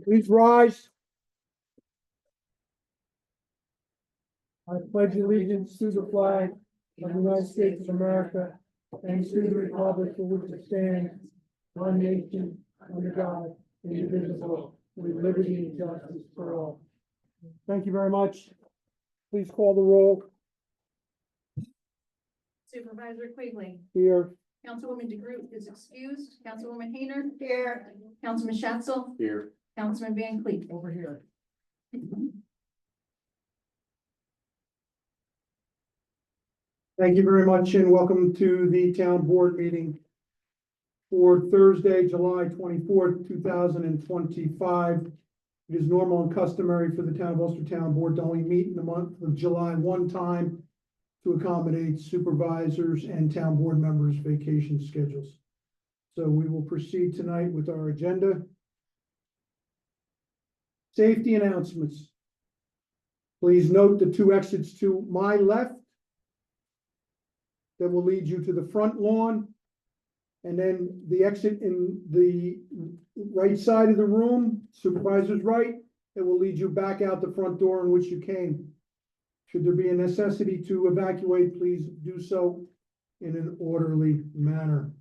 Please rise. I pledge allegiance to the flag of the United States of America and to the republic for which it stands, one nation, under God, indivisible, with liberty and justice for all. Thank you very much. Please call the roll. Supervisor Quigley. Here. Councilwoman DeGroot is excused. Councilwoman Hayner. Here. Councilman Schatzel. Here. Councilman Van Cleef. Over here. Thank you very much and welcome to the town board meeting for Thursday, July 24th, 2025. It is normal and customary for the town of Ulster Town Board to only meet in the month of July one time to accommodate supervisors and town board members' vacation schedules. So we will proceed tonight with our agenda. Safety announcements. Please note the two exits to my left that will lead you to the front lawn. And then the exit in the right side of the room, supervisor's right, that will lead you back out the front door in which you came. Should there be a necessity to evacuate, please do so in an orderly manner.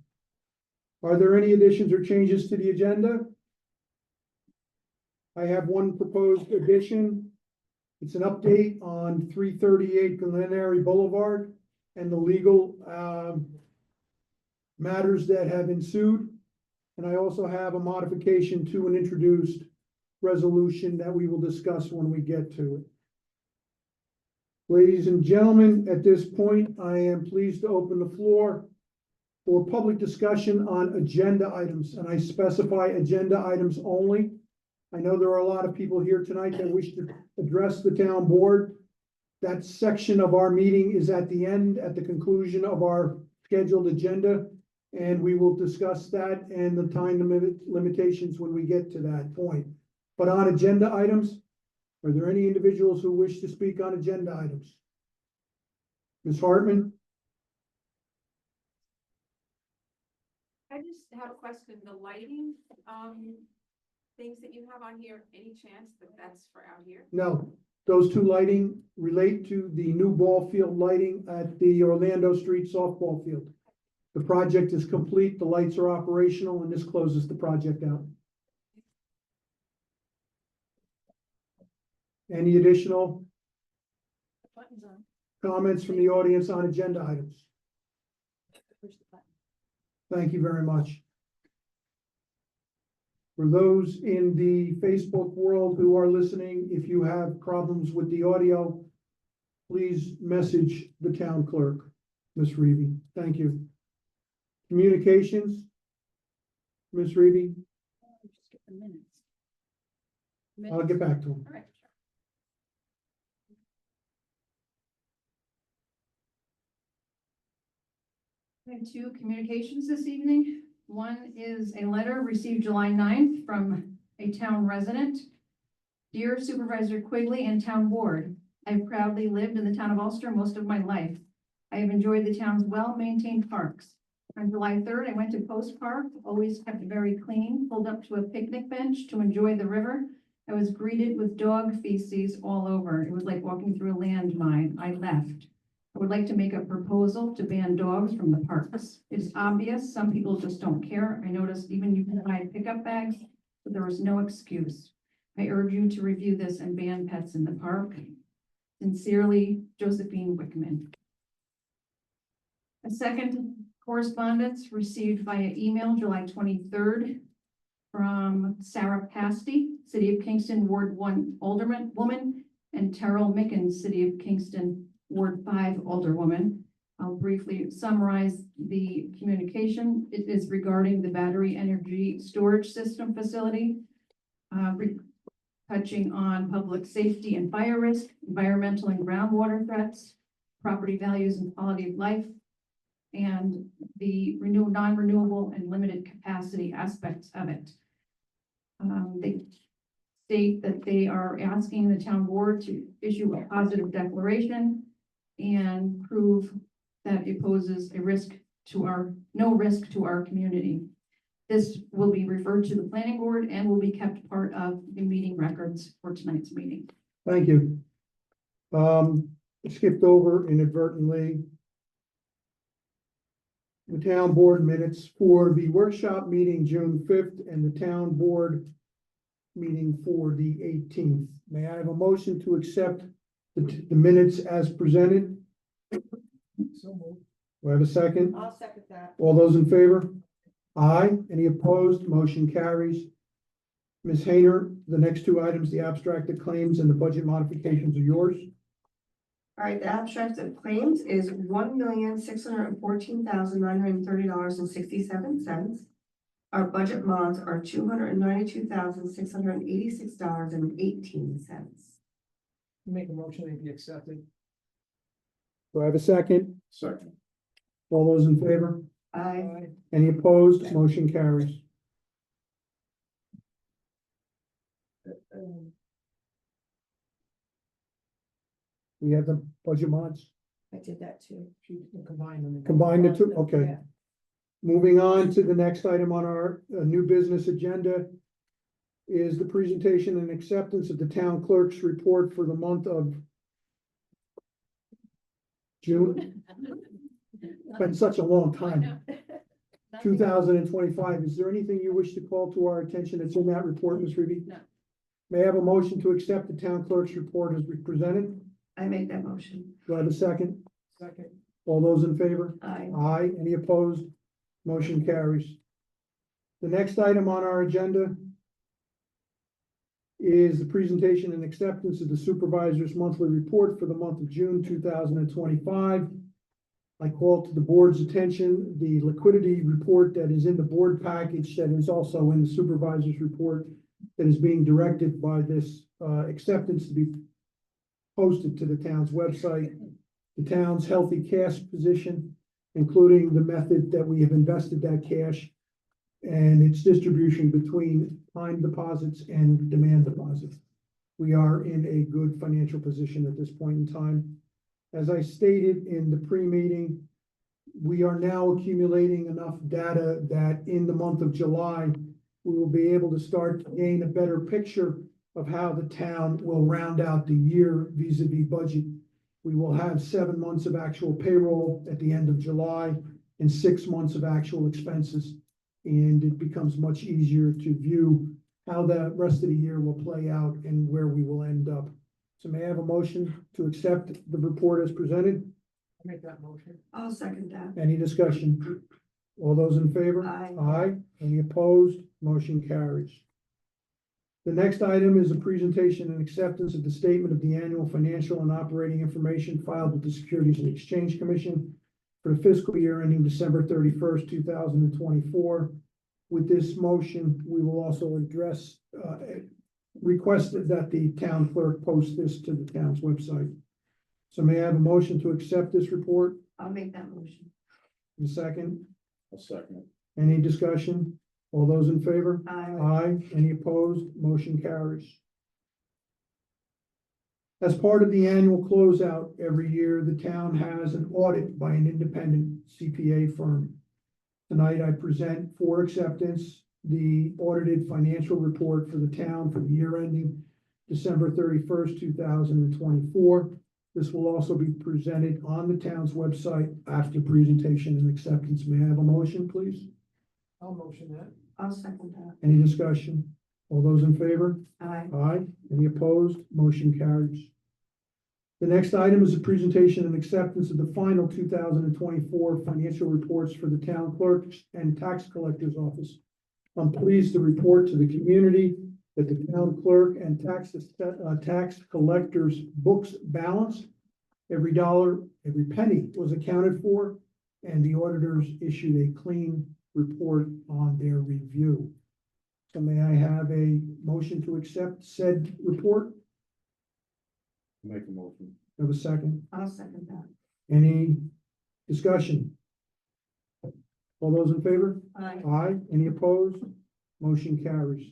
Are there any additions or changes to the agenda? I have one proposed addition. It's an update on 338 Glenary Boulevard and the legal matters that have ensued. And I also have a modification to an introduced resolution that we will discuss when we get to it. Ladies and gentlemen, at this point, I am pleased to open the floor for public discussion on agenda items, and I specify agenda items only. I know there are a lot of people here tonight that wish to address the town board. That section of our meeting is at the end, at the conclusion of our scheduled agenda, and we will discuss that and the time limitations when we get to that point. But on agenda items, are there any individuals who wish to speak on agenda items? Ms. Hartman? I just have a question, the lighting, things that you have on here, any chance that that's for out here? No, those two lighting relate to the new ball field lighting at the Orlando Street softball field. The project is complete, the lights are operational, and this closes the project out. Any additional comments from the audience on agenda items? Thank you very much. For those in the Facebook world who are listening, if you have problems with the audio, please message the town clerk, Ms. Reevy. Thank you. Communications, Ms. Reevy. Just get the minutes. I'll get back to him. All right. I have two communications this evening. One is a letter received July 9th from a town resident. Dear Supervisor Quigley and Town Board, I've proudly lived in the town of Ulster most of my life. I have enjoyed the town's well-maintained parks. On July 3rd, I went to Post Park, always kept very clean, pulled up to a picnic bench to enjoy the river, I was greeted with dog feces all over. It was like walking through a landmine. I left. I would like to make a proposal to ban dogs from the parks. It's obvious, some people just don't care. I noticed even you can hide pickup bags, but there was no excuse. I urge you to review this and ban pets in the park. Sincerely, Josephine Wickman. A second correspondence received via email July 23rd from Sarah Pasty, City of Kingston, Ward 1 Alderman woman, and Terrell Mickens, City of Kingston, Ward 5 Alderwoman. I'll briefly summarize the communication. It is regarding the battery energy storage system facility, touching on public safety and fire risk, environmental and groundwater threats, property values and quality of life, and the non-renewable and limited capacity aspects of it. They state that they are asking the town board to issue a positive declaration and prove that it poses a risk to no risk to our community. This will be referred to the planning board and will be kept part of the meeting records for tonight's meeting. Thank you. Skipped over inadvertently the town board minutes for the workshop meeting June 5th and the town board meeting for the 18th. May I have a motion to accept the minutes as presented? So moved. Do I have a second? I'll second that. All those in favor? Aye. Any opposed? Motion carries. Ms. Hayner, the next two items, the abstract of claims and the budget modifications are yours. All right, the abstract of claims is $1,614,930.67. Our budget mods are $292,686.18. Make a motion to be accepted. Do I have a second? Second. All those in favor? Aye. Any opposed? Motion carries. We have the budget mods. I did that too. She combined them. Combine the two, okay. Yeah. Moving on to the next item on our new business agenda is the presentation and acceptance of the town clerk's report for the month of June. It's been such a long time. 2025. Is there anything you wish to call to our attention that's in that report, Ms. Reedy? No. May I have a motion to accept the town clerk's report as presented? I make that motion. Do I have a second? Second. All those in favor? Aye. Aye. Any opposed? Motion carries. The next item on our agenda is the presentation and acceptance of the supervisor's monthly report for the month of June 2025. I call to the board's attention the liquidity report that is in the board package that is also in the supervisor's report that is being directed by this acceptance to be posted to the town's website. The town's healthy cash position, including the method that we have invested that cash and its distribution between time deposits and demand deposits. We are in a good financial position at this point in time. As I stated in the pre-meeting, we are now accumulating enough data that in the month of July, we will be able to start to gain a better picture of how the town will round out the year vis-a-vis budget. We will have 7 months of actual payroll at the end of July and 6 months of actual expenses. And it becomes much easier to view how the rest of the year will play out and where we will end up. So may I have a motion to accept the report as presented? I'll make that motion. I'll second that. Any discussion? All those in favor? Aye. Aye. Any opposed? Motion carries. The next item is a presentation and acceptance of the statement of the annual financial and operating information filed with the Securities and Exchange Commission for the fiscal year ending December 31st, 2024. With this motion, we will also address, request that the town clerk post this to the town's website. So may I have a motion to accept this report? I'll make that motion. A second? I'll second it. Any discussion? All those in favor? Aye. Aye. Any opposed? Motion carries. As part of the annual closeout every year, the town has an audit by an independent CPA firm. Tonight, I present for acceptance the audited financial report for the town for the year ending December 31st, 2024. This will also be presented on the town's website after presentation and acceptance. May I have a motion, please? I'll motion that. I'll second that. Any discussion? All those in favor? Aye. Aye. Any opposed? Motion carries. The next item is a presentation and acceptance of the final 2024 financial reports for the town clerk and tax collector's office. I'm pleased to report to the community that the town clerk and tax collector's books balance. Every dollar, every penny was accounted for, and the auditors issued a clean report on their review. So may I have a motion to accept said report? Make a motion. Have a second? I'll second that. Any discussion? All those in favor? Aye. Aye. Any opposed? Motion carries.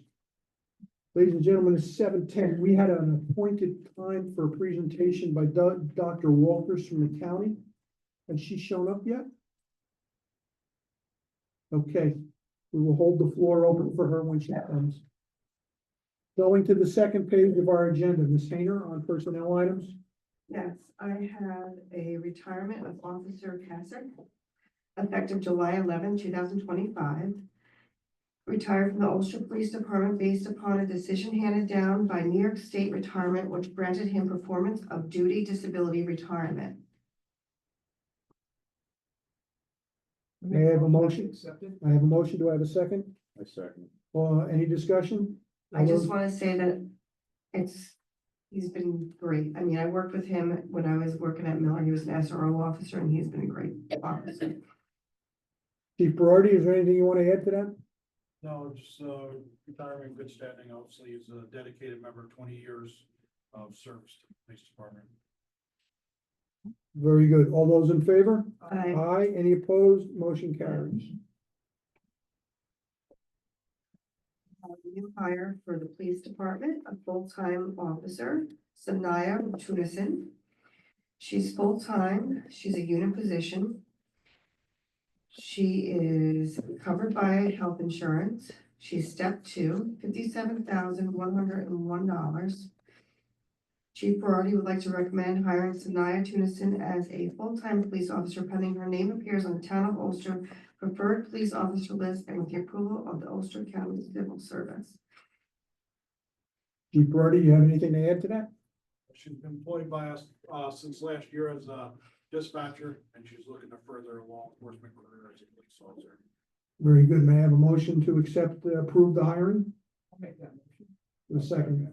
Ladies and gentlemen, it's 7:10. We had an appointed time for a presentation by Dr. Walters from the county. Has she shown up yet? Okay, we will hold the floor open for her when she comes. Going to the second page of our agenda, Ms. Hayner on personnel items. Yes, I have a retirement of Officer Kasich, effective July 11, 2025. Retired from the Ulster Police Department based upon a decision handed down by New York State Retirement, which granted him performance of duty disability retirement. May I have a motion? Accepted. I have a motion. Do I have a second? I second. Any discussion? I just want to say that he's been great. I mean, I worked with him when I was working at Miller. He was an SRO officer and he's been a great officer. Chief Berardi, is there anything you want to add to that? No, just retirement in good standing. Obviously, he's a dedicated member, 20 years of service to the police department. Very good. All those in favor? Aye. Aye. Any opposed? Motion carries. A new hire for the police department, a full-time officer, Sanaya Tunison. She's full-time, she's a unit position. She is covered by health insurance. She's step 2, $57,101. Chief Berardi would like to recommend hiring Sanaya Tunison as a full-time police officer pending her name appears on the Town of Ulster Preferred Police Officer List and with the approval of the Ulster County Civil Service. Chief Berardi, you have anything to add to that? She's been employed by us since last year as a dispatcher, and she's looking to further a law enforcement career as a police officer. Very good. May I have a motion to approve the hiring? I'll make that motion. A second.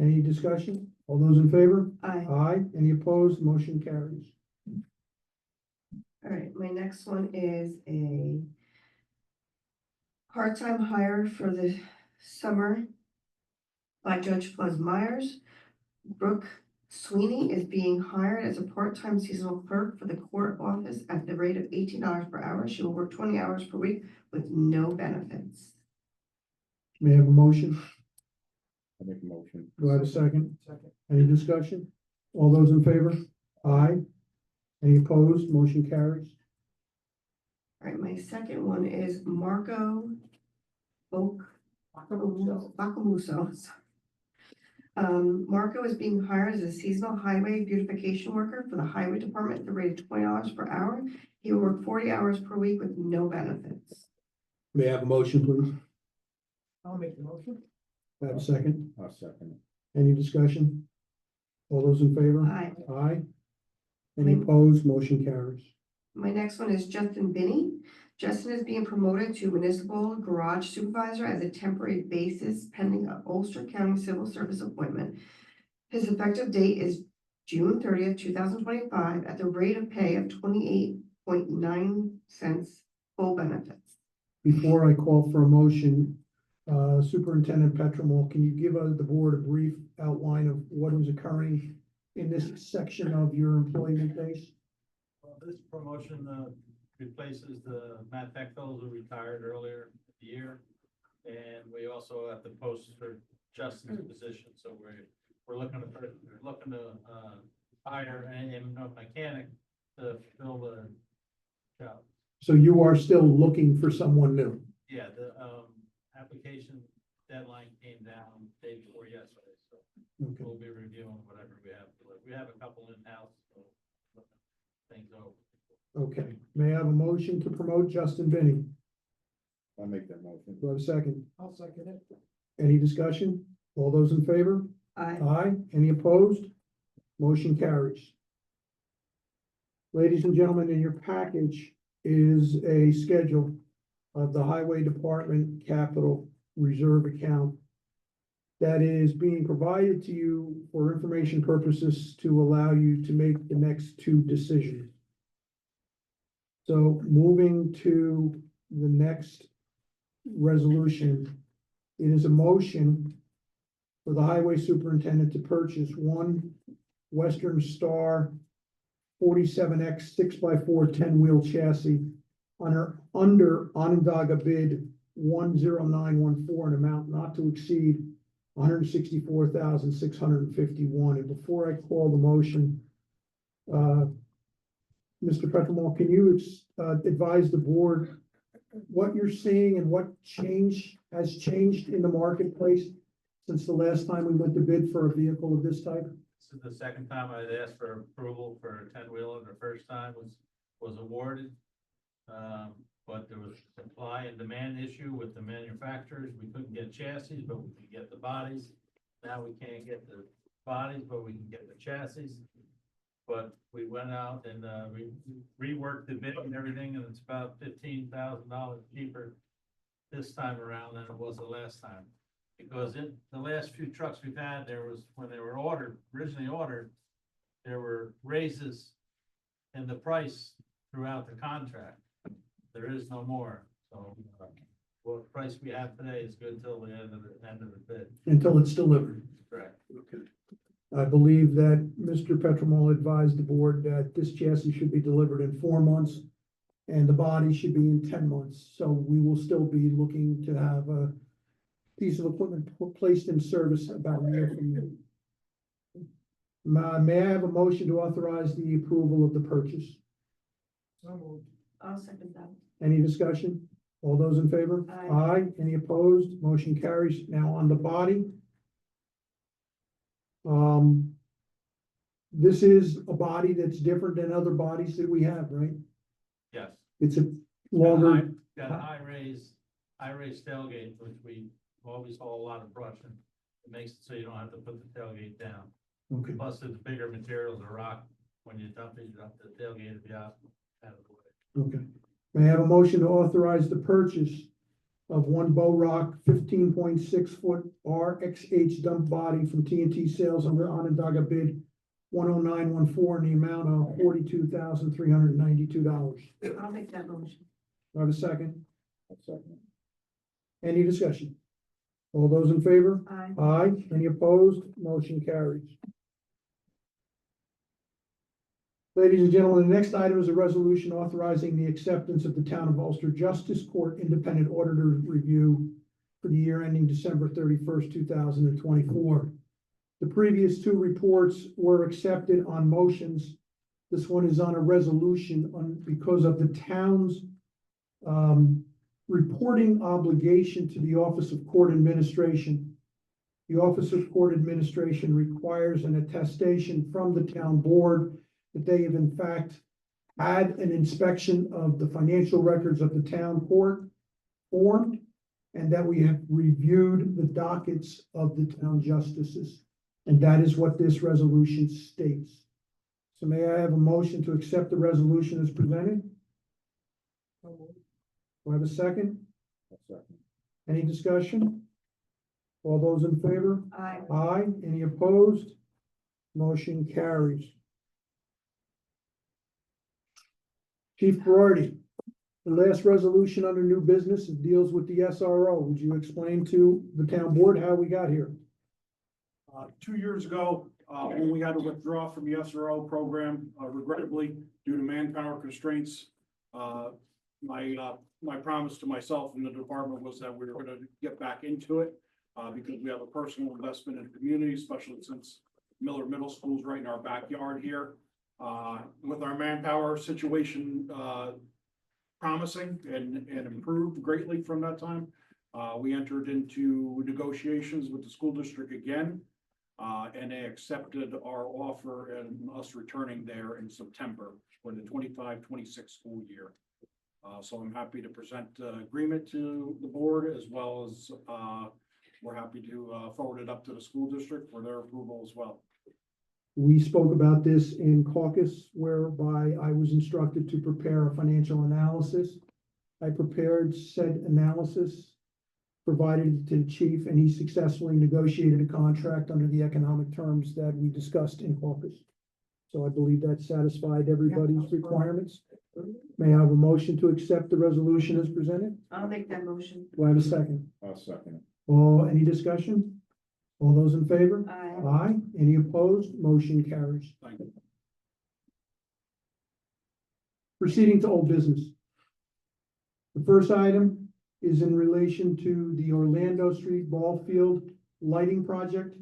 Any discussion? All those in favor? Aye. Aye. Any opposed? Motion carries. All right, my next one is a part-time hire for the summer by Judge Fuzz Myers. Brooke Sweeney is being hired as a part-time seasonal clerk for the court office at the rate of $18 per hour. She will work 20 hours per week with no benefits. May I have a motion? I make a motion. Do I have a second? Second. Any discussion? All those in favor? Aye. Any opposed? Motion carries. All right, my second one is Marco Bacamuso. Marco is being hired as a seasonal highway beautification worker for the highway department at the rate of $20 per hour. He will work 40 hours per week with no benefits. May I have a motion, please? I'll make the motion. Do I have a second? I'll second. Any discussion? All those in favor? Aye. Aye. Any opposed? Motion carries. My next one is Justin Binney. Justin is being promoted to municipal garage supervisor as a temporary basis pending an Ulster County Civil Service appointment. His effective date is June 30th, 2025 at the rate of pay of 28.9 full benefits. Before I call for a motion, Superintendent Petremont, can you give the board a brief outline of what is occurring in this section of your employment base? Well, this promotion replaces the Matt Peck fellows who retired earlier in the year. And we also have the post for Justin's position, so we're looking to hire a mechanic to fill the job. So you are still looking for someone new? Yeah, application deadline came down day before yesterday, so Okay, we'll be reviewing whatever we have. We have a couple in-house, so things over. okay. May I have a motion to promote Justin Benny? I'll make that motion. Do I have a second? I'll second it. Any discussion? All those in favor? Aye. Aye. Any opposed? Motion carries. Ladies and gentlemen, in your package is a schedule of the Highway Department Capital Reserve Account that is being provided to you for information purposes to allow you to make the next two decisions. So moving to the next resolution, it is a motion for the highway superintendent to purchase one Western Star 47X 6x4 10-wheel chassis under Onondaga bid 10914, an amount not to exceed $164,651. And before I call the motion, Mr. Petremont, can you advise the board what you're seeing and what has changed in the marketplace since the last time we went to bid for a vehicle of this type? This is the second time I'd asked for approval for a 10-wheeler. The first time was awarded. But there was supply and demand issue with the manufacturers. We couldn't get chassis, but we could get the bodies. Now we can't get the bodies, but we can get the chassis. But we went out and we reworked the bid and everything, and it's about $15,000 cheaper this time around than it was the last time. Because in the last few trucks we've had, when they were originally ordered, there were raises in the price throughout the contract. There is no more, so what price we have today is good till the end of the bid. Until it's delivered. Correct. Okay. I believe that Mr. Petremont advised the board that this chassis should be delivered in 4 months and the body should be in 10 months. So we will still be looking to have a piece of equipment placed in service about a year from now. May I have a motion to authorize the approval of the purchase? So moved. I'll second that. Any discussion? All those in favor? Aye. Aye. Any opposed? Motion carries. Now on the body. This is a body that's different than other bodies that we have, right? Yes. It's a longer, Got a high raise tailgate, which we always haul a lot of brush, and it makes it so you don't have to put the tailgate down. okay. Plus, it's bigger materials, a rock, when you dump it, the tailgate will be out of the way. Okay. May I have a motion to authorize the purchase of one Bow Rock 15.6-foot RXH dump body from TNT Sales under Onondaga bid 10914 in the amount of $42,392. I'll make that motion. Do I have a second? I'll second. Any discussion? All those in favor? Aye. Aye. Any opposed? Motion carries. Ladies and gentlemen, the next item is a resolution authorizing the acceptance of the Town of Ulster Justice Court Independent Auditor Review for the year ending December 31st, 2024. The previous two reports were accepted on motions. This one is on a resolution because of the town's reporting obligation to the Office of Court Administration. The Office of Court Administration requires an attestation from the town board that they have in fact had an inspection of the financial records of the town court formed, and that we have reviewed the dockets of the town justices. And that is what this resolution states. So may I have a motion to accept the resolution as presented? So moved. Do I have a second? I'll second. Any discussion? All those in favor? Aye. Aye. Any opposed? Motion carries. Chief Berardi, the last resolution under new business deals with the SRO. Would you explain to the town board how we got here? 2 years ago, when we had to withdraw from the SRO program, regrettably, due to manpower constraints, my promise to myself and the department was that we were gonna get back into it, because we have a personal investment in the community, especially since Miller Middle School is right in our backyard here. With our manpower situation, promising and improved greatly from that time, We entered into negotiations with the school district again, and they accepted our offer and us returning there in September for the 25-26 school year. So I'm happy to present the agreement to the board, as well as, we're happy to, forward it up to the school district for their approval as well. We spoke about this in caucus, whereby I was instructed to prepare a financial analysis. I prepared said analysis, provided it to the chief, and he successfully negotiated a contract under the economic terms that we discussed in caucus. So I believe that satisfied everybody's requirements. May I have a motion to accept the resolution as presented? I'll make that motion. Do I have a second? I'll second it. Any discussion? All those in favor? Aye. Aye. Any opposed? Motion carries. Thank you. Proceeding to old business. The first item is in relation to the Orlando Street Ball Field Lighting Project.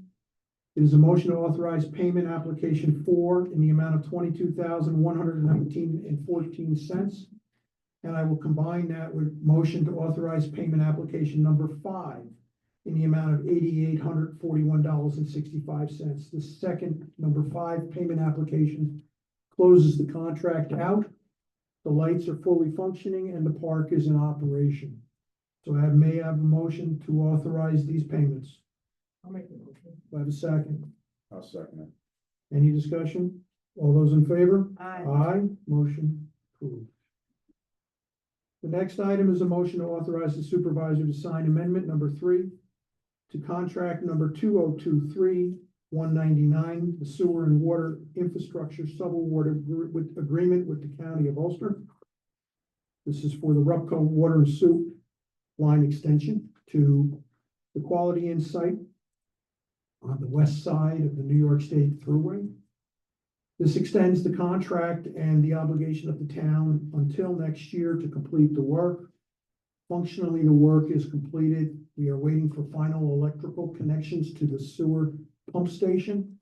It is a motion to authorize payment application 4 in the amount of $22,119.14. And I will combine that with motion to authorize payment application number 5 in the amount of $8,841.65. The second, number 5, payment application closes the contract out. The lights are fully functioning and the park is in operation. So may I have a motion to authorize these payments? I'll make the motion. Do I have a second? I'll second it. Any discussion? All those in favor? Aye. Aye, motion approved. The next item is a motion to authorize the supervisor to sign amendment number 3 to contract number 2023-199, the sewer and water infrastructure subaward agreement with the county of Ulster. This is for the Rupco Water and Sewer line extension to the Quality Insight on the west side of the New York State Thruway. This extends the contract and the obligation of the town until next year to complete the work. Functionally, the work is completed. We are waiting for final electrical connections to the sewer pump station,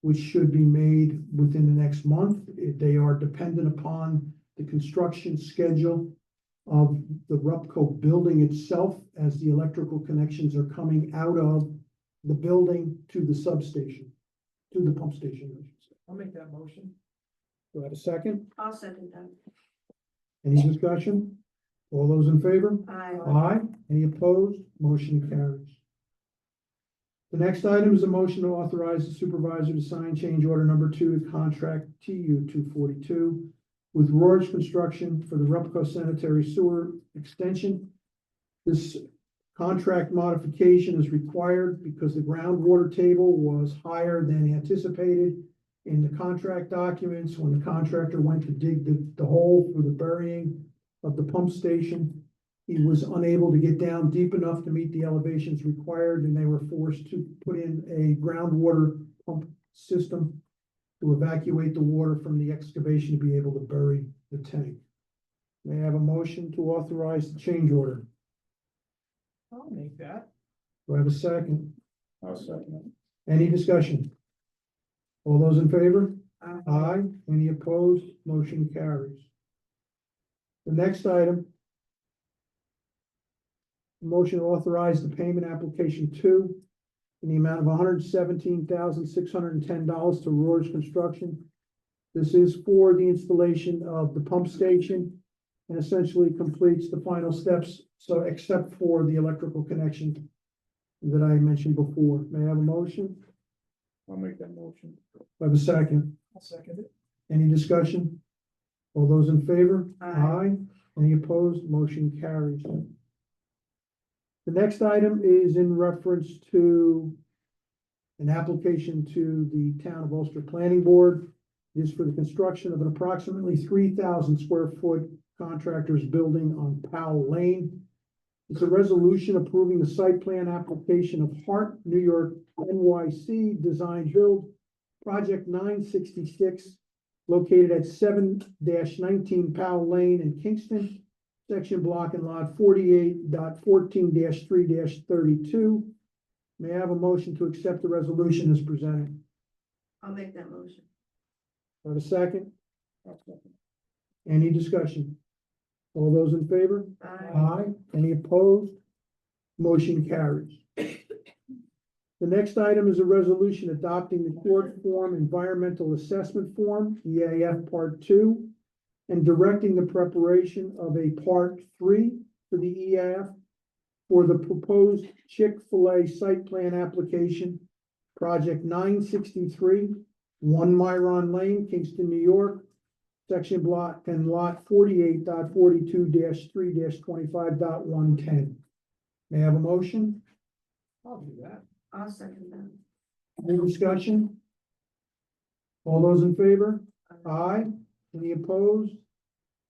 which should be made within the next month. They are dependent upon the construction schedule of the Rupco building itself, as the electrical connections are coming out of the building to the substation, to the pump station, I should say. I'll make that motion. Do I have a second? I'll second that. Any discussion? All those in favor? Aye. Aye. Any opposed? Motion carries. The next item is a motion to authorize the supervisor to sign change order number 2 to contract TU 242 with Roarage Construction for the Rupco Sanitary Sewer Extension. This contract modification is required because the groundwater table was higher than anticipated in the contract documents when the contractor went to dig the hole for the burying of the pump station. He was unable to get down deep enough to meet the elevations required, and they were forced to put in a groundwater pump system to evacuate the water from the excavation to be able to bury the tank. May I have a motion to authorize the change order? I'll make that. Do I have a second? I'll second it. Any discussion? All those in favor? Aye. Aye. Any opposed? Motion carries. The next item. Motion to authorize the payment application 2 in the amount of $117,610 to Roarage Construction. This is for the installation of the pump station and essentially completes the final steps, so except for the electrical connection that I mentioned before. May I have a motion? I'll make that motion. Do I have a second? I'll second it. Any discussion? All those in favor? Aye. Any opposed? Motion carries. The next item is in reference to an application to the Town of Ulster Planning Board. It is for the construction of an approximately 3,000 square foot contractor's building on Powell Lane. It's a resolution approving the site plan application of Hart, New York, NYC Design Build Project 966, located at 7-19 Powell Lane in Kingston, section block and lot 48.14-3-32. May I have a motion to accept the resolution as presented? I'll make that motion. Do I have a second? I'll second Any discussion? All those in favor? Aye. Aye. Any opposed? Motion carries. The next item is a resolution adopting the court form environmental assessment form, EAF Part 2, and directing the preparation of a Part 3 for the EAF for the proposed Chick-fil-A site plan application, Project 963, 1 Myron Lane, Kingston, New York, section block and lot 48.42-3-25.110. May I have a motion? I'll do that. I'll second that. Any discussion? All those in favor? Aye. Any opposed?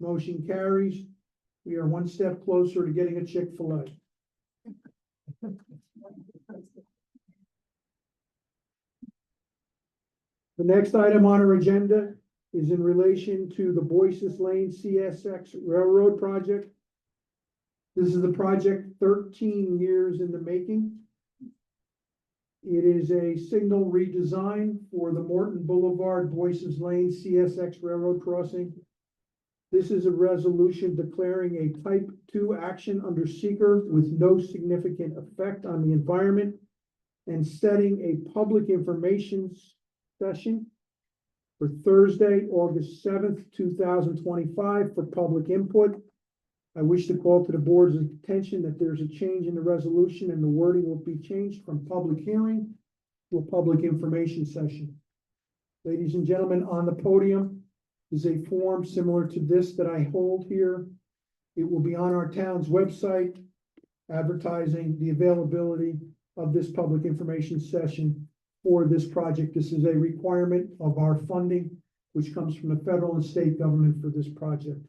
Motion carries. We are one step closer to getting a Chick-fil-A. The next item on our agenda is in relation to the Boyces Lane CSX Railroad project. This is the project 13 years in the making. It is a signal redesign for the Morton Boulevard Boyces Lane CSX Railroad crossing. This is a resolution declaring a type 2 action under seeker with no significant effect on the environment and setting a public information session for Thursday, August 7th, 2025 for public input. I wish to call to the board's attention that there's a change in the resolution and the wording will be changed from public hearing to a public information session. Ladies and gentlemen, on the podium is a form similar to this that I hold here. It will be on our town's website advertising the availability of this public information session for this project. This is a requirement of our funding, which comes from the federal and state government for this project.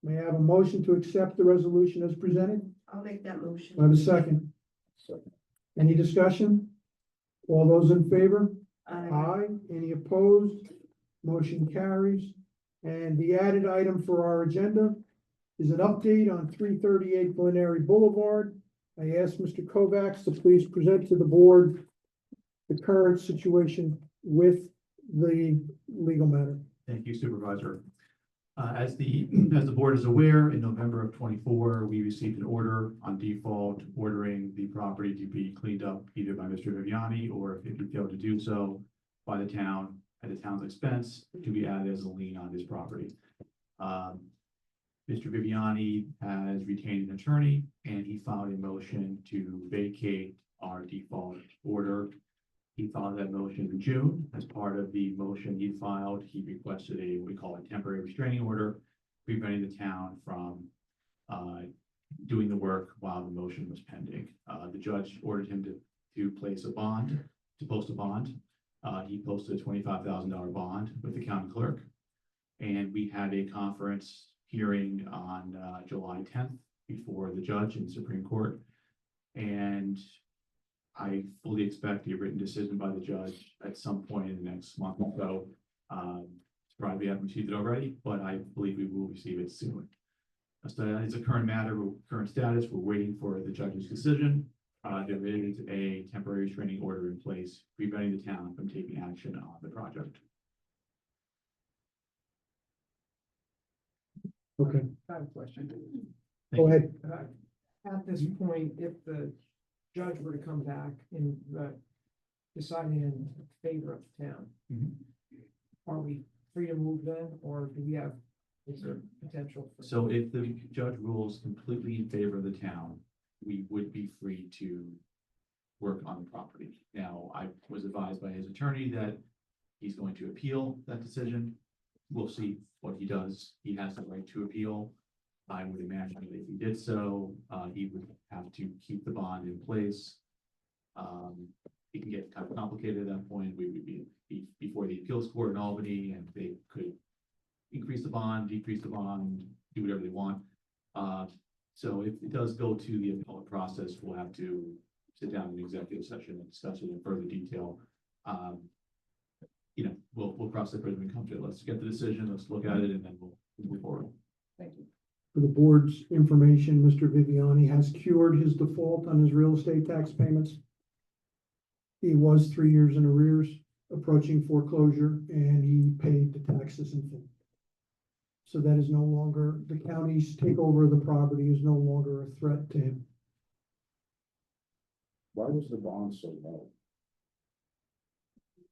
May I have a motion to accept the resolution as presented? I'll make that motion. Do I have a second? Second. Any discussion? All those in favor? Aye. Aye. Any opposed? Motion carries. And the added item for our agenda is an update on 338 Glenary Boulevard. I ask Mr. Kovacs to please present to the board the current situation with the legal matter. Thank you, Supervisor. As the board is aware, in November of 24, we received an order on default ordering the property to be cleaned up either by Mr. Viviani or if he failed to do so by the town at the town's expense to be added as a lien on his property. Mr. Viviani has retained an attorney and he filed a motion to vacate our default order. He filed that motion in June. As part of the motion he filed, he requested what we call a temporary restraining order, preventing the town from doing the work while the motion was pending. The judge ordered him to place a bond, to post a bond. He posted a $25,000 bond with the county clerk. And we had a conference hearing on July 10th before the judge in the Supreme Court. And I fully expect a written decision by the judge at some point in the next month or so. Probably haven't received it already, but I believe we will receive it soon. So that is a current matter, current status. We're waiting for the judge's decision. There is a temporary restraining order in place preventing the town from taking action on the project. Okay, I have a question. go ahead. At this point, if the judge were to come back in deciding in favor of the town, Mhm. are we free to move then, or do we have, is there potential for? So if the judge rules completely in favor of the town, we would be free to work on the property. Now, I was advised by his attorney that he's going to appeal that decision. We'll see what he does. He has the right to appeal. I would imagine that if he did so, he would have to keep the bond in place. It can get kind of complicated at that point. We would be before the appeals court in Albany, and they could increase the bond, decrease the bond, do whatever they want. So if it does go to the appellate process, we'll have to sit down in an executive session and discuss it in further detail. We'll cross that bridge when we come to it. Let's get the decision, let's look at it, and then we'll move forward. Thank you. For the board's information, Mr. Viviani has cured his default on his real estate tax payments. He was 3 years in arrears, approaching foreclosure, and he paid the taxes in full. So that is no longer, the county's takeover of the property is no longer a threat to him. Why was the bond so low?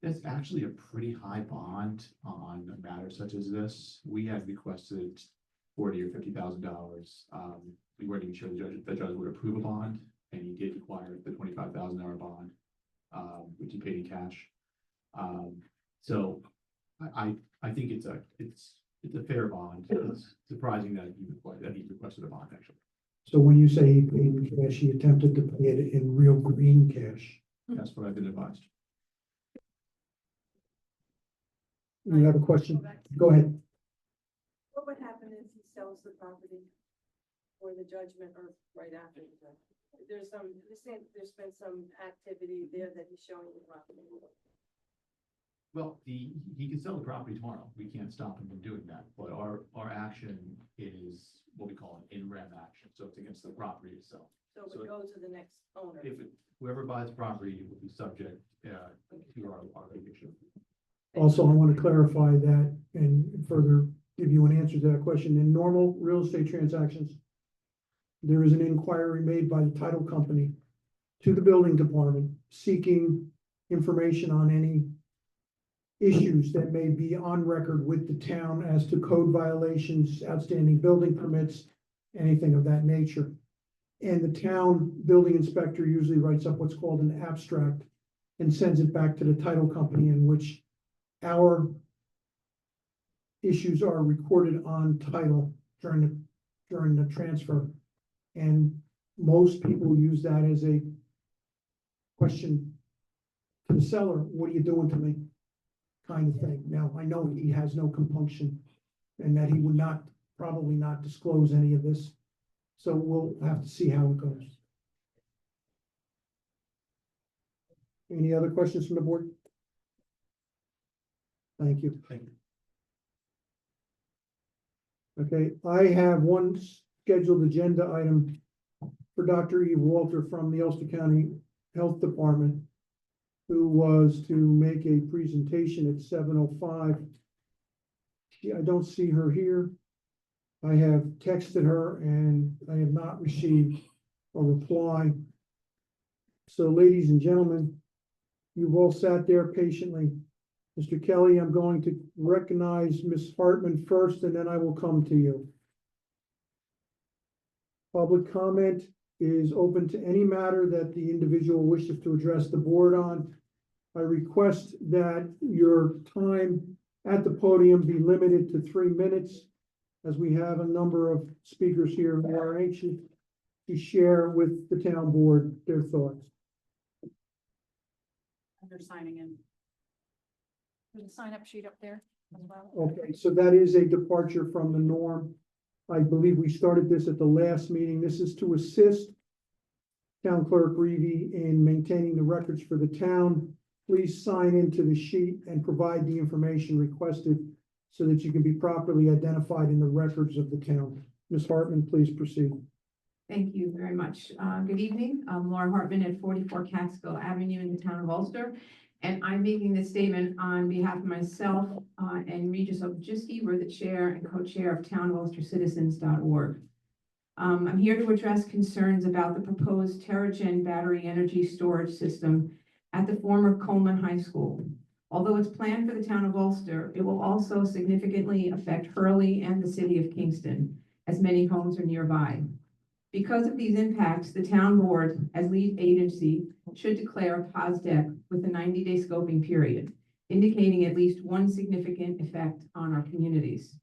That's actually a pretty high bond on a matter such as this. We had requested $40,000 or $50,000. We weren't even sure the judge would approve a bond, and he did require the $25,000 bond, which he paid in cash. So I think it's a fair bond. It's surprising that he requested a bond, actually. So when you say he paid in cash, he attempted to pay it in real green cash. That's what I've been advised. You have a question? Go ahead. What would happen if he sells the property or the judgment or right after the judgment? There's been some activity there that he's showing the property. Well, he can sell the property tomorrow. We can't stop him from doing that, but our action is what we call an in rem action, so it's against the property itself. So it would go to the next owner. Whoever buys property will be subject to our litigation. Also, I want to clarify that and further give you an answer to that question. In normal real estate transactions, there is an inquiry made by the title company to the building department seeking information on any issues that may be on record with the town as to code violations, outstanding building permits, anything of that nature. And the town building inspector usually writes up what's called an abstract and sends it back to the title company, in which our issues are recorded on title during the transfer. And most people use that as a question to the seller, what are you doing to me? Kind of thing. Now, I know he has no compunction and that he would probably not disclose any of this. So we'll have to see how it goes. Any other questions from the board? Thank you. Thank you. Okay, I have one scheduled agenda item for Dr. Eve Walter from the Ulster County Health Department, who was to make a presentation at 7:05. I don't see her here. I have texted her and I have not received a reply. So ladies and gentlemen, you've all sat there patiently. Mr. Kelly, I'm going to recognize Ms. Hartman first, and then I will come to you. Public comment is open to any matter that the individual wishes to address the board on. I request that your time at the podium be limited to 3 minutes, as we have a number of speakers here who are anxious to share with the town board their thoughts. They're signing in. There's a sign-up sheet up there as well. Okay, so that is a departure from the norm. I believe we started this at the last meeting. This is to assist Town Clerk Reevy in maintaining the records for the town. Please sign into the sheet and provide the information requested so that you can be properly identified in the records of the town. Ms. Hartman, please proceed. Thank you very much. Good evening. I'm Laura Hartman at 44 Catskill Avenue in the town of Ulster. And I'm making this statement on behalf of myself and Regis Obujiski. We're the chair and co-chair of townofulstercitizens.org. I'm here to address concerns about the proposed TerraGen battery energy storage system at the former Coleman High School. Although it's planned for the town of Ulster, it will also significantly affect Hurley and the city of Kingston, as many homes are nearby. Because of these impacts, the town board, as lead agency, should declare a POSDEC with a 90-day scoping period, indicating at least one significant effect on our communities.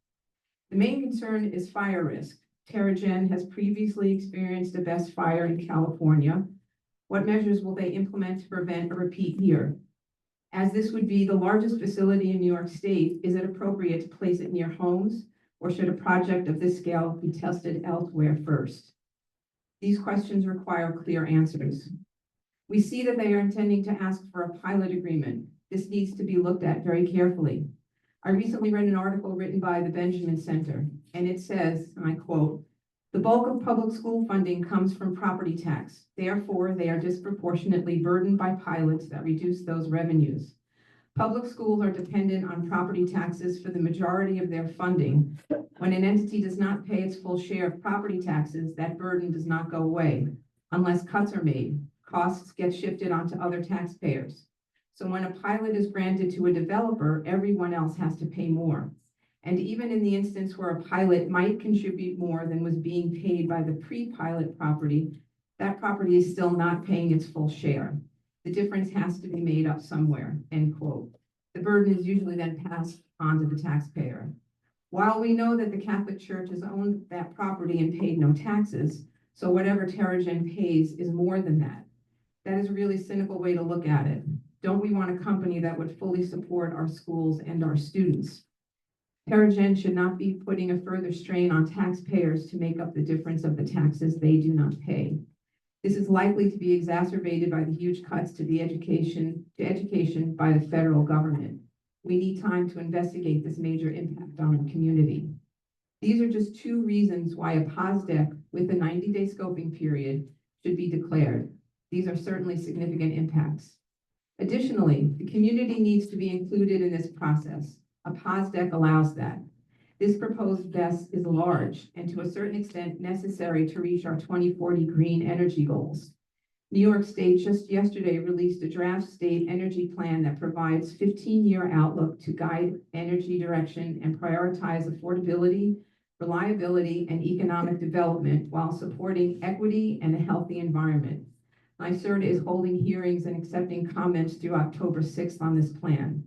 The main concern is fire risk. TerraGen has previously experienced a best fire in California. What measures will they implement to prevent a repeat here? As this would be the largest facility in New York State, is it appropriate to place it near homes, or should a project of this scale be tested elsewhere first? These questions require clear answers. We see that they are intending to ask for a pilot agreement. This needs to be looked at very carefully. I recently read an article written by the Benjamin Center, and it says, and I quote, "The bulk of public school funding comes from property tax. Therefore, they are disproportionately burdened by pilots that reduce those revenues. Public schools are dependent on property taxes for the majority of their funding. When an entity does not pay its full share of property taxes, that burden does not go away unless cuts are made. costs get shifted onto other taxpayers. So when a pilot is granted to a developer, everyone else has to pay more. And even in the instance where a pilot might contribute more than was being paid by the pre-pilot property, that property is still not paying its full share. The difference has to be made up somewhere, end quote. The burden is usually then passed on to the taxpayer. While we know that the Catholic Church has owned that property and paid no taxes, so whatever Terrigen pays is more than that. That is a really cynical way to look at it. Don't we want a company that would fully support our schools and our students? Terrigen should not be putting a further strain on taxpayers to make up the difference of the taxes they do not pay. This is likely to be exacerbated by the huge cuts to education by the federal government. We need time to investigate this major impact on our community. These are just two reasons why a POSDEC with a 90-day scoping period should be declared. These are certainly significant impacts. Additionally, the community needs to be included in this process. A POSDEC allows that. This proposed BESS is large and to a certain extent necessary to reach our 2040 green energy goals. New York State just yesterday released a draft state energy plan that provides 15-year outlook to guide energy direction and prioritize affordability, reliability, and economic development while supporting equity and a healthy environment. NYSERDA is holding hearings and accepting comments through October 6th on this plan.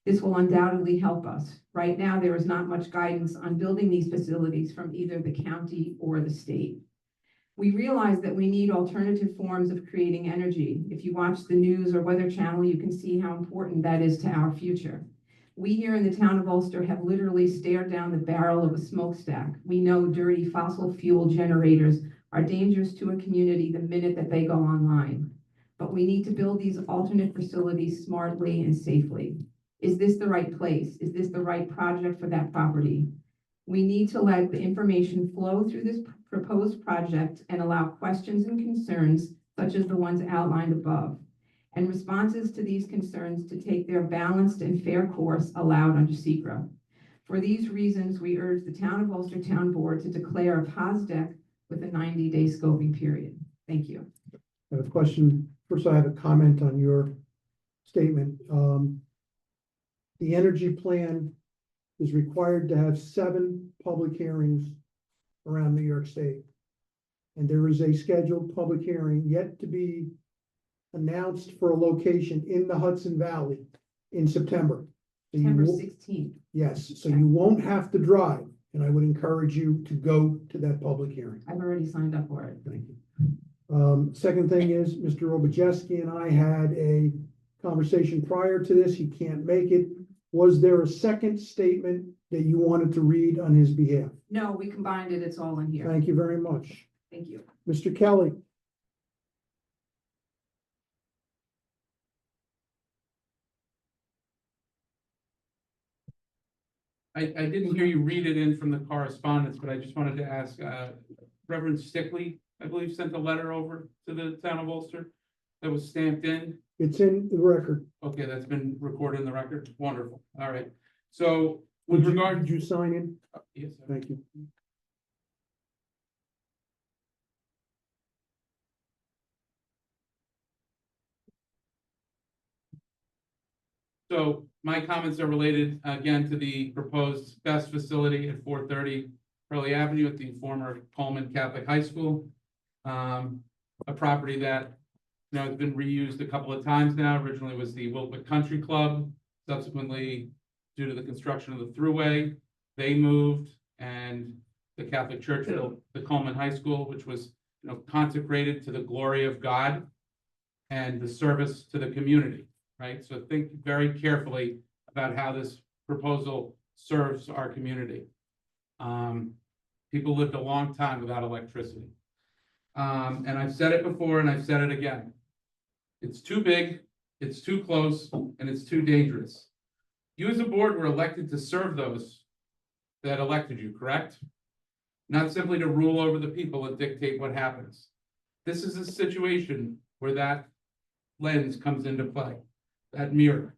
This will undoubtedly help us. Right now, there is not much guidance on building these facilities from either the county or the state. We realize that we need alternative forms of creating energy. If you watch the news or Weather Channel, you can see how important that is to our future. We here in the town of Ulster have literally stared down the barrel of a smokestack. We know dirty fossil fuel generators are dangerous to a community the minute that they go online. But we need to build these alternate facilities smartly and safely. Is this the right place? Is this the right project for that property? We need to let the information flow through this proposed project and allow questions and concerns, such as the ones outlined above, and responses to these concerns to take their balanced and fair course allowed under SECRA. For these reasons, we urge the Town of Ulster Town Board to declare a POSDEC with a 90-day scoping period. Thank you. I have a question. First, I have a comment on your statement. The energy plan is required to have 7 public hearings around New York State. And there is a scheduled public hearing yet to be announced for a location in the Hudson Valley in September. So you September won't- 16th. Yes, so you won't have to drive, and I would encourage you to go to that public hearing. I've already signed up for it. Thank you. Second thing is, Mr. Robicheski and I had a conversation prior to this. He can't make it. Was there a second statement that you wanted to read on his behalf? No, we combined it. It's all in here. Thank you very much. Thank you. Mr. Kelly? I didn't hear you read it in from the correspondence, but I just wanted to ask, Reverend Stickley, I believe, sent a letter over to the town of Ulster that was stamped in. It's in the record. Okay, that's been recorded in the record. Wonderful. All right. So with regard, Did you sign in? yes, Thank you. so my comments are related again to the proposed BESS facility at 430 Hurley Avenue at the former Coleman Catholic High School. A property that, you know, has been reused a couple of times now. Originally was the Wiltwood Country Club. Subsequently, due to the construction of the thruway, they moved, and the Catholic Church built the Coleman High School, which was, you know, consecrated to the glory of God and the service to the community, right? So think very carefully about how this proposal serves our community. People lived a long time without electricity. And I've said it before and I've said it again. It's too big, it's too close, and it's too dangerous. You as a board were elected to serve those that elected you, correct? Not simply to rule over the people and dictate what happens. This is a situation where that lens comes into play, that mirror.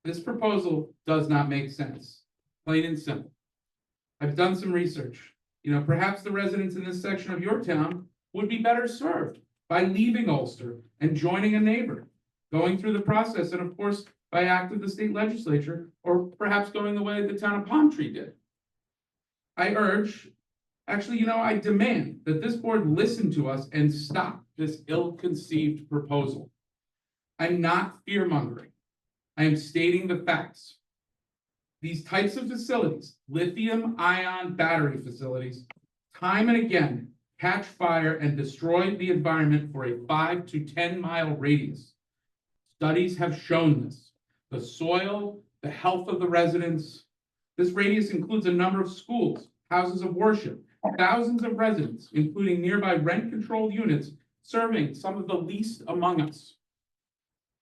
This proposal does not make sense, plain and simple. I've done some research. You know, perhaps the residents in this section of your town would be better served by leaving Ulster and joining a neighbor, going through the process, and of course, by act of the state legislature, or perhaps going the way the town of Palm Tree did. I urge, actually, I demand that this board listen to us and stop this ill-conceived proposal. I'm not fear-mongering. I am stating the facts. These types of facilities, lithium-ion battery facilities, time and again catch fire and destroy the environment for a 5 to 10 mile radius. Studies have shown this. The soil, the health of the residents. This radius includes a number of schools, houses of worship, thousands of residents, including nearby rent-controlled units, serving some of the least among us.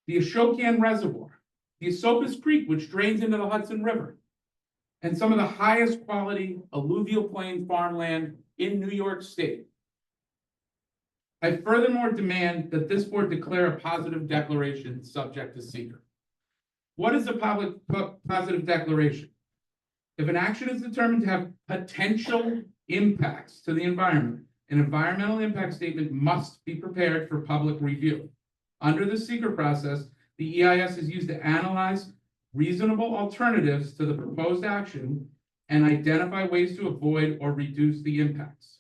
The Ashokian Reservoir, the Esopus Creek, which drains into the Hudson River, and some of the highest quality alluvial plain farmland in New York State. I furthermore demand that this board declare a positive declaration subject to seeker. What is a positive declaration? If an action is determined to have potential impacts to the environment, an environmental impact statement must be prepared for public review. Under the seeker process, the EIS is used to analyze reasonable alternatives to the proposed action and identify ways to avoid or reduce the impacts.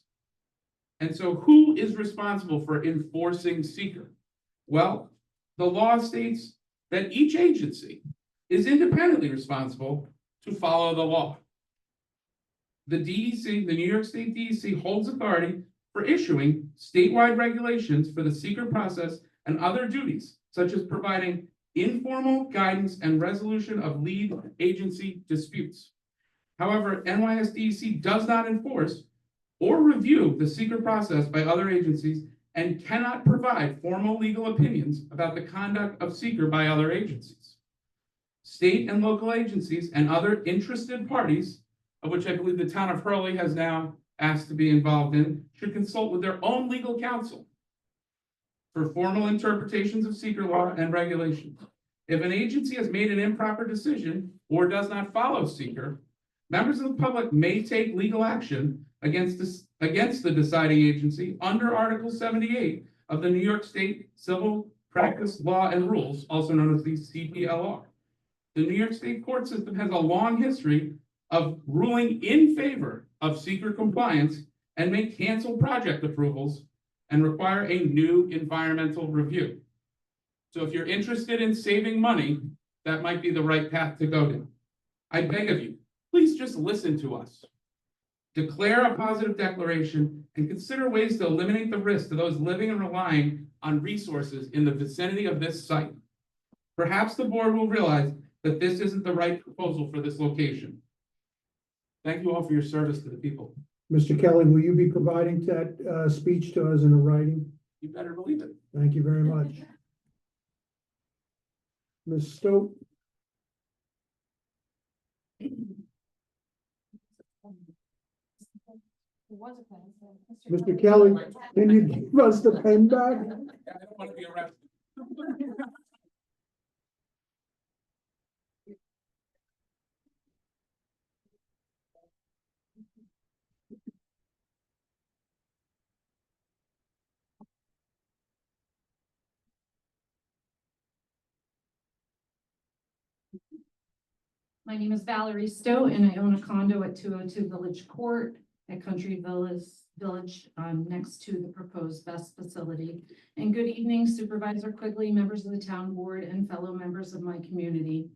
And so who is responsible for enforcing seeker? Well, the law states that each agency is independently responsible to follow the law. The DEC, the New York State DEC, holds authority for issuing statewide regulations for the seeker process and other duties, such as providing informal guidance and resolution of lead agency disputes. However, NYSDEC does not enforce or review the seeker process by other agencies and cannot provide formal legal opinions about the conduct of seeker by other agencies. State and local agencies and other interested parties, of which I believe the town of Hurley has now asked to be involved in, should consult with their own legal counsel for formal interpretations of seeker law and regulations. If an agency has made an improper decision or does not follow seeker, members of the public may take legal action against the deciding agency under Article 78 of the New York State Civil Practice Law and Rules, also known as the CPLR. The New York State court system has a long history of ruling in favor of seeker compliance and may cancel project approvals and require a new environmental review. So if you're interested in saving money, that might be the right path to go down. I beg of you, please just listen to us. Declare a positive declaration and consider ways to eliminate the risk to those living and relying on resources in the vicinity of this site. Perhaps the board will realize that this isn't the right proposal for this location. Thank you all for your service to the people. Mr. Kelly, will you be providing that speech to us in a writing? You better believe it. Thank you very much. Ms. Stowe? Mr. Kelly, can you give us the pen back? I don't want to be arrested. My name is Valerie Stowe, and I own a condo at 202 Village Court at Country Village, next to the proposed BEST facility. And good evening, Supervisor Quigley, members of the town board, and fellow members of my community.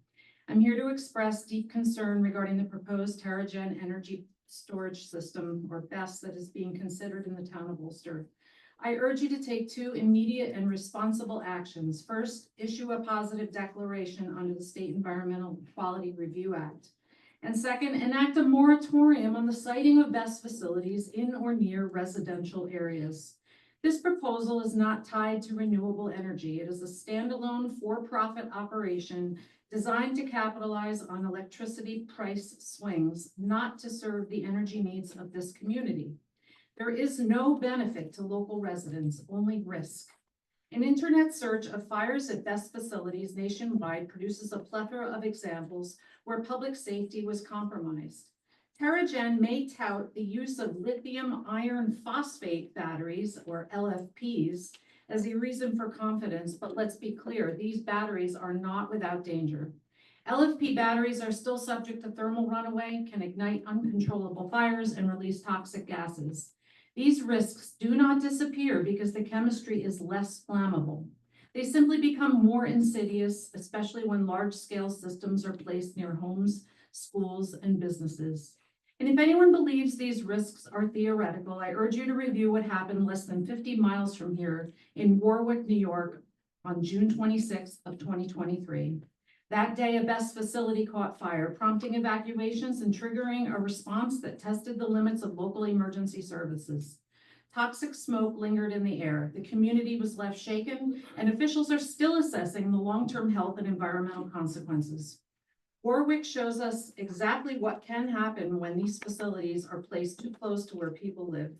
I'm here to express deep concern regarding the proposed TerraGen energy storage system, or BEST, that is being considered in the town of Ulster. I urge you to take two immediate and responsible actions. First, issue a positive declaration under the State Environmental Quality Review Act. And second, enact a moratorium on the siting of BEST facilities in or near residential areas. This proposal is not tied to renewable energy. It is a standalone for-profit operation designed to capitalize on electricity price swings, not to serve the energy needs of this community. There is no benefit to local residents, only risk. An internet search of fires at BEST facilities nationwide produces a plethora of examples where public safety was compromised. TerraGen may tout the use of lithium iron phosphate batteries, or LFPs, as a reason for confidence, but let's be clear, these batteries are not without danger. LFP batteries are still subject to thermal runaway, can ignite uncontrollable fires, and release toxic gases. These risks do not disappear because the chemistry is less flammable. They simply become more insidious, especially when large-scale systems are placed near homes, schools, and businesses. And if anyone believes these risks are theoretical, I urge you to review what happened less than 50 miles from here in Warwick, New York, on June 26th of 2023. That day, a BESS facility caught fire, prompting evacuations and triggering a response that tested the limits of local emergency services. Toxic smoke lingered in the air. The community was left shaken, and officials are still assessing the long-term health and environmental consequences. Warwick shows us exactly what can happen when these facilities are placed too close to where people live.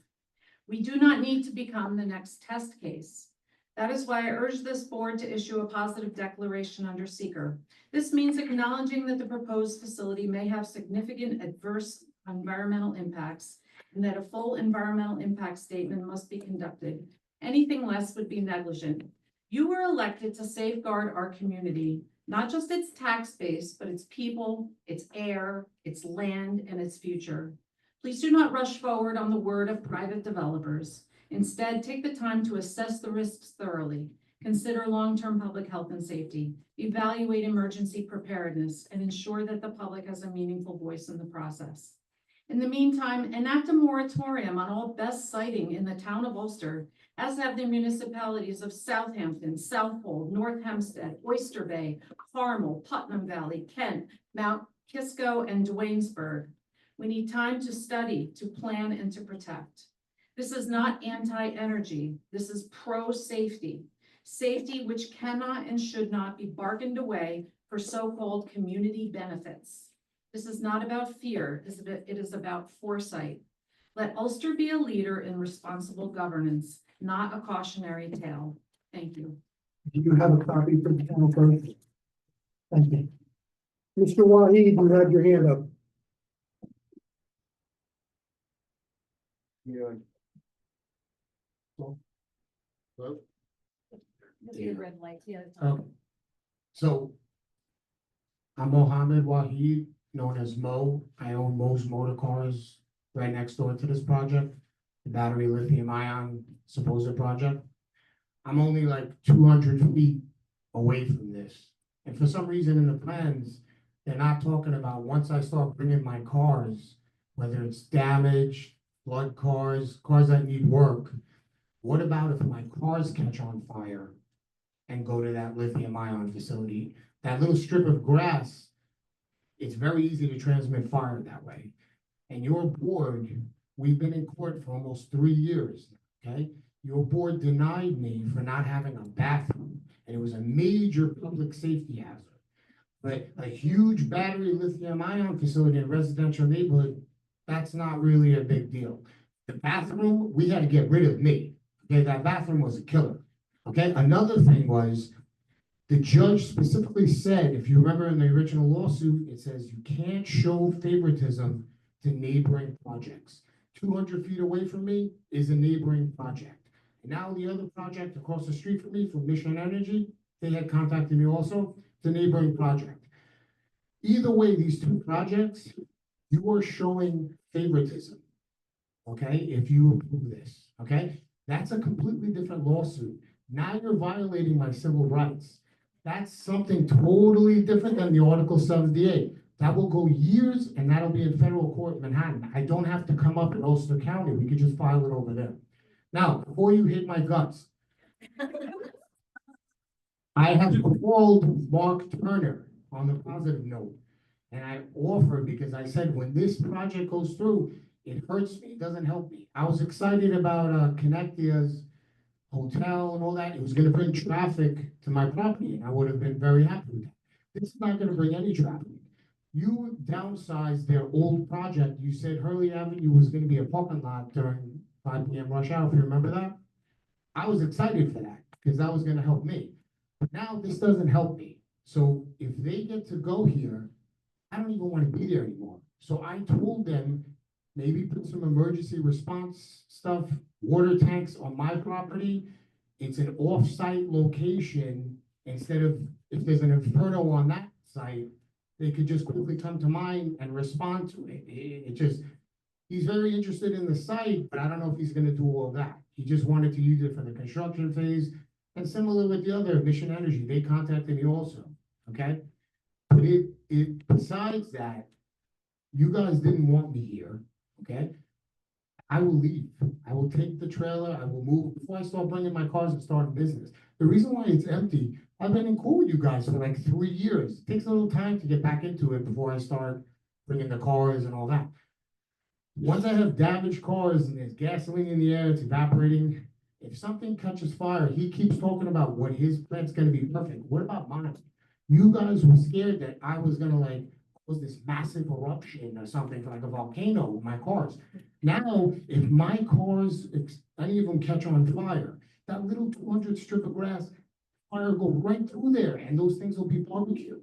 We do not need to become the next test case. That is why I urge this board to issue a positive declaration under seeker. This means acknowledging that the proposed facility may have significant adverse environmental impacts and that a full environmental impact statement must be conducted. Anything less would be negligent. You were elected to safeguard our community, not just its tax base, but its people, its air, its land, and its future. Please do not rush forward on the word of private developers. Instead, take the time to assess the risks thoroughly, consider long-term public health and safety, evaluate emergency preparedness, and ensure that the public has a meaningful voice in the process. In the meantime, enact a moratorium on all BESS siting in the town of Ulster, as have the municipalities of Southampton, Southold, North Hempstead, Oyster Bay, Carmel, Putnam Valley, Kent, Mount Kisco, and Duanesburg. We need time to study, to plan, and to protect. This is not anti-energy. This is pro-safety. Safety which cannot and should not be bargained away for so-called community benefits. This is not about fear. It is about foresight. Let Ulster be a leader in responsible governance, not a cautionary tale. Thank you. Do you have a copy for the town clerk? Thank you. Mr. Wahid, you had your hand up. Yeah. The red lights, yeah. So I'm Mohammed Wahid, known as Mo. I own Mo's Motor Cars right next door to this project, the battery lithium ion supposed project. I'm only like 200 feet away from this. And for some reason in the plans, they're not talking about once I start bringing my cars, whether it's damaged, flood cars, cars that need work. What about if my cars catch on fire and go to that lithium ion facility? That little strip of grass, it's very easy to transmit fire that way. And your board, we've been in court for almost 3 years, okay? Your board denied me for not having a bathroom, and it was a major public safety hazard. But a huge battery lithium ion facility in a residential neighborhood, that's not really a big deal. The bathroom, we had to get rid of me. Okay, that bathroom was a killer. Okay, another thing was, the judge specifically said, if you remember in the original lawsuit, it says you can't show favoritism to neighboring projects. 200 feet away from me is a neighboring project. And now the other project across the street from me, from Mission Energy, they had contacted me also, it's a neighboring project. Either way, these two projects, you are showing favoritism, okay, if you approve this, okay? That's a completely different lawsuit. Now you're violating my civil rights. That's something totally different than the Article 78. That will go years, and that'll be in federal court in Manhattan. I don't have to come up in Ulster County. We could just file it over there. Now, before you hit my guts, I have called Mark Turner on the positive note, and I offered, because I said, when this project goes through, it hurts me, it doesn't help me. I was excited about Connectia's hotel and all that. It was gonna bring traffic to my property, and I would have been very happy with that. This is not gonna bring any traffic. You downsized their old project. You said Hurley Avenue was gonna be a parking lot during 5 p.m. rush hour, if you remember that. I was excited for that, because that was gonna help me. But now this doesn't help me. So if they get to go here, I don't even wanna be there anymore. So I told them, maybe put some emergency response stuff, water tanks on my property, it's an off-site location, instead of, if there's an inferno on that site, they could just quickly come to mine and respond to it. It just, he's very interested in the site, but I don't know if he's gonna do all that. He just wanted to use it for the construction phase, and similar with the other Mission Energy, they contacted me also, okay? But besides that, you guys didn't want me here, okay? I will leave. I will take the trailer, I will move before I start bringing my cars and start a business. The reason why it's empty, I've been in cool with you guys for like 3 years. It takes a little time to get back into it before I start bringing the cars and all that. Once I have damaged cars and there's gasoline in the air, it's evaporating. If something catches fire, he keeps talking about what his plant's gonna be perfect. What about mine? You guys were scared that I was gonna like cause this massive eruption or something like a volcano with my cars. Now, if my cars, if any of them catch on fire, that little 200 strip of grass, fire will go right through there and those things will be barbecued.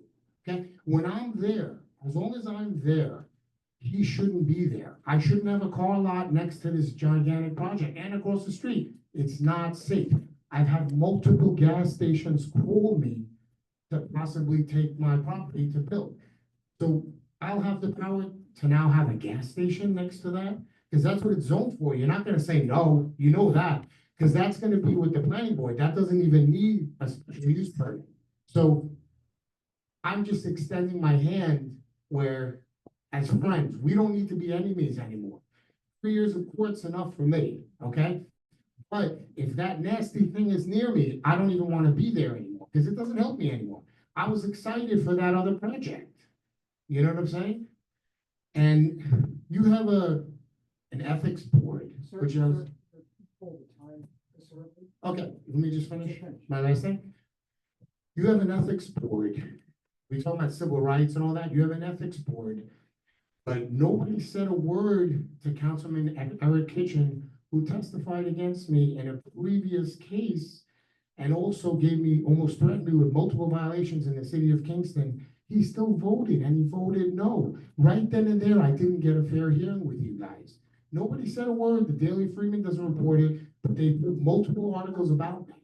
Okay, when I'm there, as long as I'm there, he shouldn't be there. I shouldn't have a car lot next to this gigantic project and across the street. It's not safe. I've had multiple gas stations call me to possibly take my property to build. So I'll have the power to now have a gas station next to that, because that's what it's zoned for. You're not gonna say no, you know that, because that's gonna be with the planning board. That doesn't even need a special use permit. So I'm just extending my hand where, as friends, we don't need to be enemies anymore. 3 years of court's enough for me, okay? But if that nasty thing is near me, I don't even wanna be there anymore, because it doesn't help me anymore. I was excited for that other project. You know what I'm saying? And you have an ethics board, Sir, which is, sir, hold the time, sir. okay, let me just finish my last thing. You have an ethics board. We talk about civil rights and all that. You have an ethics board. But nobody said a word to Councilman Eric Kitchen, who testified against me in a previous case and also gave me, almost threatened me with multiple violations in the city of Kingston. He still voted, and he voted no. Right then and there, I didn't get a fair hearing with you guys. Nobody said a word. The Daily Freeman doesn't report it, but they put multiple articles about me.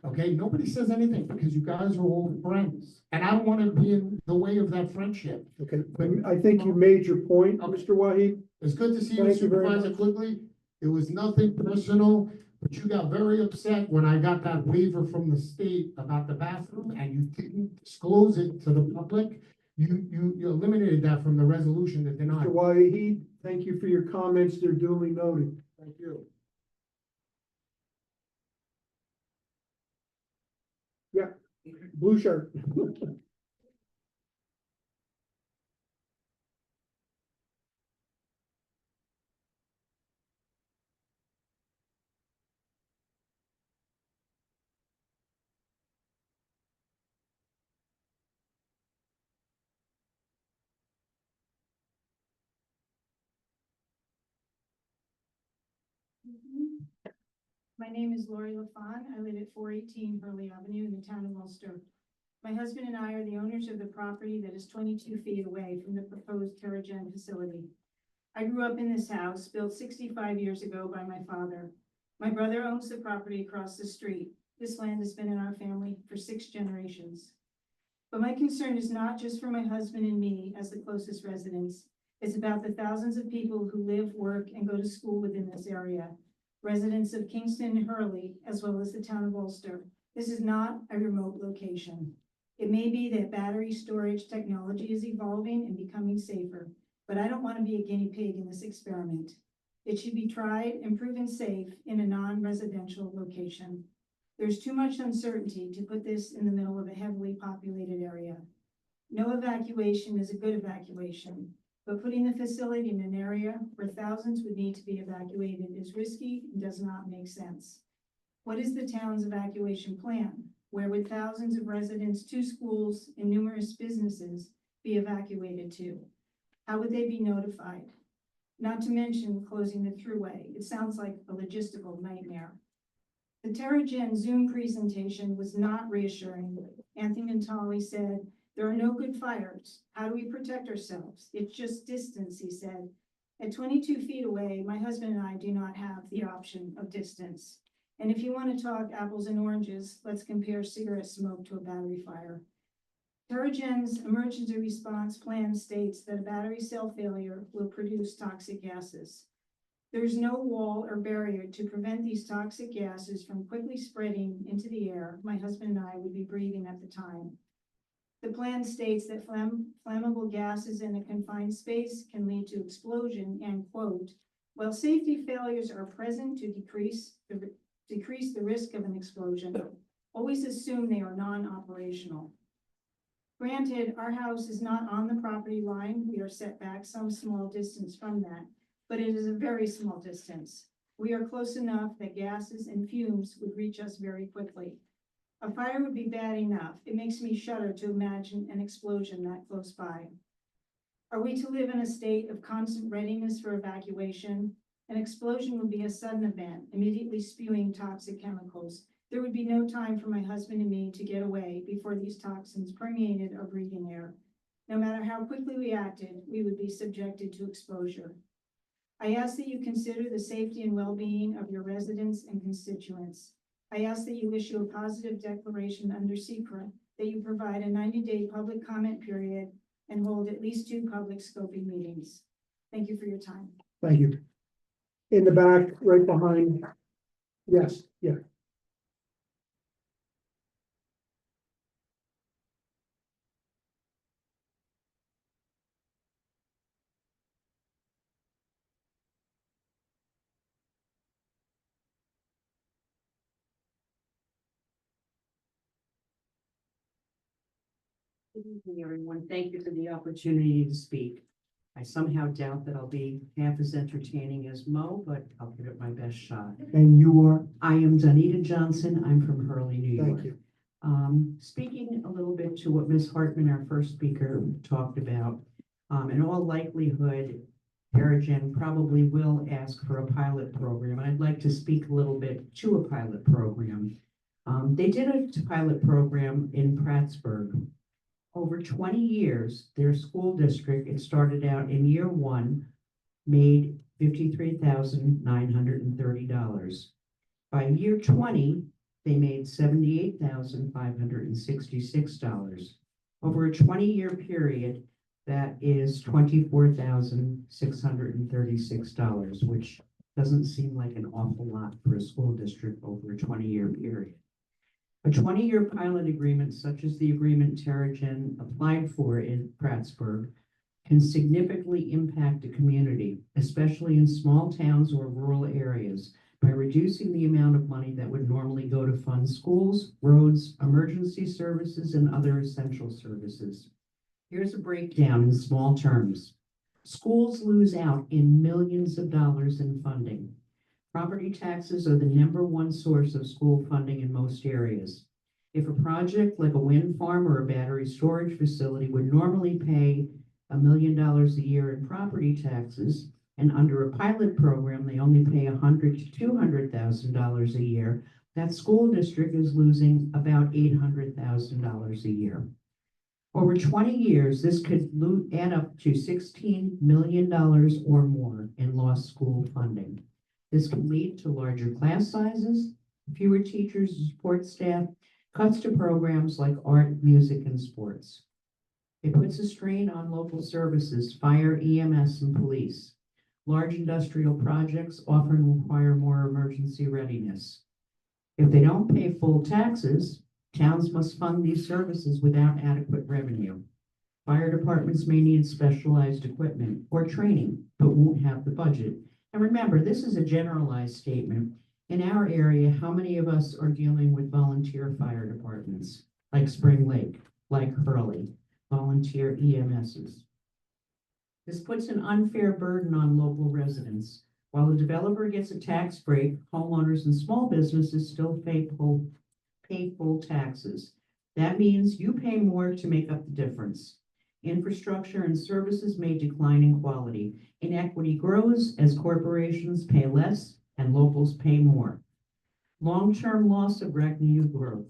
Okay, nobody says anything because you guys are all friends, and I don't want to be in the way of that friendship. Okay, I think you made your point, Mr. Wahid. It's good to see you, Thank you very Supervisor much. Quigley. It was nothing personal, but you got very upset when I got that waiver from the state about the bathroom and you didn't disclose it to the public. You eliminated that from the resolution that denied. Mr. Wahid, thank you for your comments. They're duly noted. Thank you. Blue shirt. My name is Lori LaFawn. I live at 418 Hurley Avenue in the town of Ulster. My husband and I are the owners of the property that is 22 feet away from the proposed TerraGen facility. I grew up in this house, built 65 years ago by my father. My brother owns the property across the street. This land has been in our family for 6 generations. But my concern is not just for my husband and me as the closest residents. It's about the thousands of people who live, work, and go to school within this area. Residents of Kingston and Hurley, as well as the town of Ulster. This is not a remote location. It may be that battery storage technology is evolving and becoming safer, but I don't want to be a guinea pig in this experiment. It should be tried and proven safe in a non-residential location. There's too much uncertainty to put this in the middle of a heavily populated area. No evacuation is a good evacuation, but putting the facility in an area where thousands would need to be evacuated is risky and does not make sense. What is the town's evacuation plan? Where would thousands of residents, 2 schools, and numerous businesses be evacuated to? How would they be notified? Not to mention closing the thruway. It sounds like a logistical nightmare. The TerraGen Zoom presentation was not reassuring. Anthony Natali said, "There are no good fires. How do we protect ourselves? It's just distance," he said. At 22 feet away, my husband and I do not have the option of distance. And if you want to talk apples and oranges, let's compare cigarette smoke to a battery fire. TerraGen's emergency response plan states that a battery cell failure will produce toxic gases. There's no wall or barrier to prevent these toxic gases from quickly spreading into the air my husband and I would be breathing at the time. The plan states that flammable gases in a confined space can lead to explosion and, quote, while safety failures are present to decrease the risk of an explosion, always assume they are non-operational. Granted, our house is not on the property line. We are set back some small distance from that, but it is a very small distance. We are close enough that gases and fumes would reach us very quickly. A fire would be bad enough. It makes me shudder to imagine an explosion that close by. Are we to live in a state of constant readiness for evacuation? An explosion would be a sudden event, immediately spewing toxic chemicals. There would be no time for my husband and me to get away before these toxins permeated our breathing air. No matter how quickly we acted, we would be subjected to exposure. I ask that you consider the safety and well-being of your residents and constituents. I ask that you issue a positive declaration under SECRA, that you provide a 90-day public comment period and hold at least 2 public scoping meetings. Thank you for your time. Thank you. In the back, right behind. Yes, yeah. Good evening, everyone. Thank you for the opportunity to speak. I somehow doubt that I'll be half as entertaining as Mo, but I'll give it my best shot. And you are? I am Donita Johnson. I'm from Hurley, New York. Thank you. Speaking a little bit to what Ms. Hartman, our first speaker, talked about, in all likelihood, TerraGen probably will ask for a pilot program. I'd like to speak a little bit to a pilot program. They did a pilot program in Prattsburgh. Over 20 years, their school district, it started out in year 1, made $53,930. By year 20, they made $78,566. Over a 20-year period, that is $24,636, which doesn't seem like an awful lot for a school district over a 20-year period. A 20-year pilot agreement, such as the agreement TerraGen applied for in Prattsburgh, can significantly impact a community, especially in small towns or rural areas, by reducing the amount of money that would normally go to fund schools, roads, emergency services, and other essential services. Here's a breakdown in small terms. Schools lose out in millions of dollars in funding. Property taxes are the #1 source of school funding in most areas. If a project like a wind farm or a battery storage facility would normally pay $1 million a year in property taxes, and under a pilot program, they only pay $100,000 to $200,000 a year, that school district is losing about $800,000 a year. Over 20 years, this could add up to $16 million or more in lost school funding. This can lead to larger class sizes, fewer teachers and support staff, cuts to programs like art, music, and sports. It puts a strain on local services, fire, EMS, and police. Large industrial projects often require more emergency readiness. If they don't pay full taxes, towns must fund these services without adequate revenue. Fire departments may need specialized equipment or training, but won't have the budget. And remember, this is a generalized statement. In our area, how many of us are dealing with volunteer fire departments, like Spring Lake, like Hurley, volunteer EMSs? This puts an unfair burden on local residents. While the developer gets a tax break, homeowners and small businesses still pay full taxes. That means you pay more to make up the difference. Infrastructure and services may decline in quality. Inequity grows as corporations pay less and locals pay more. Long-term loss of revenue growth.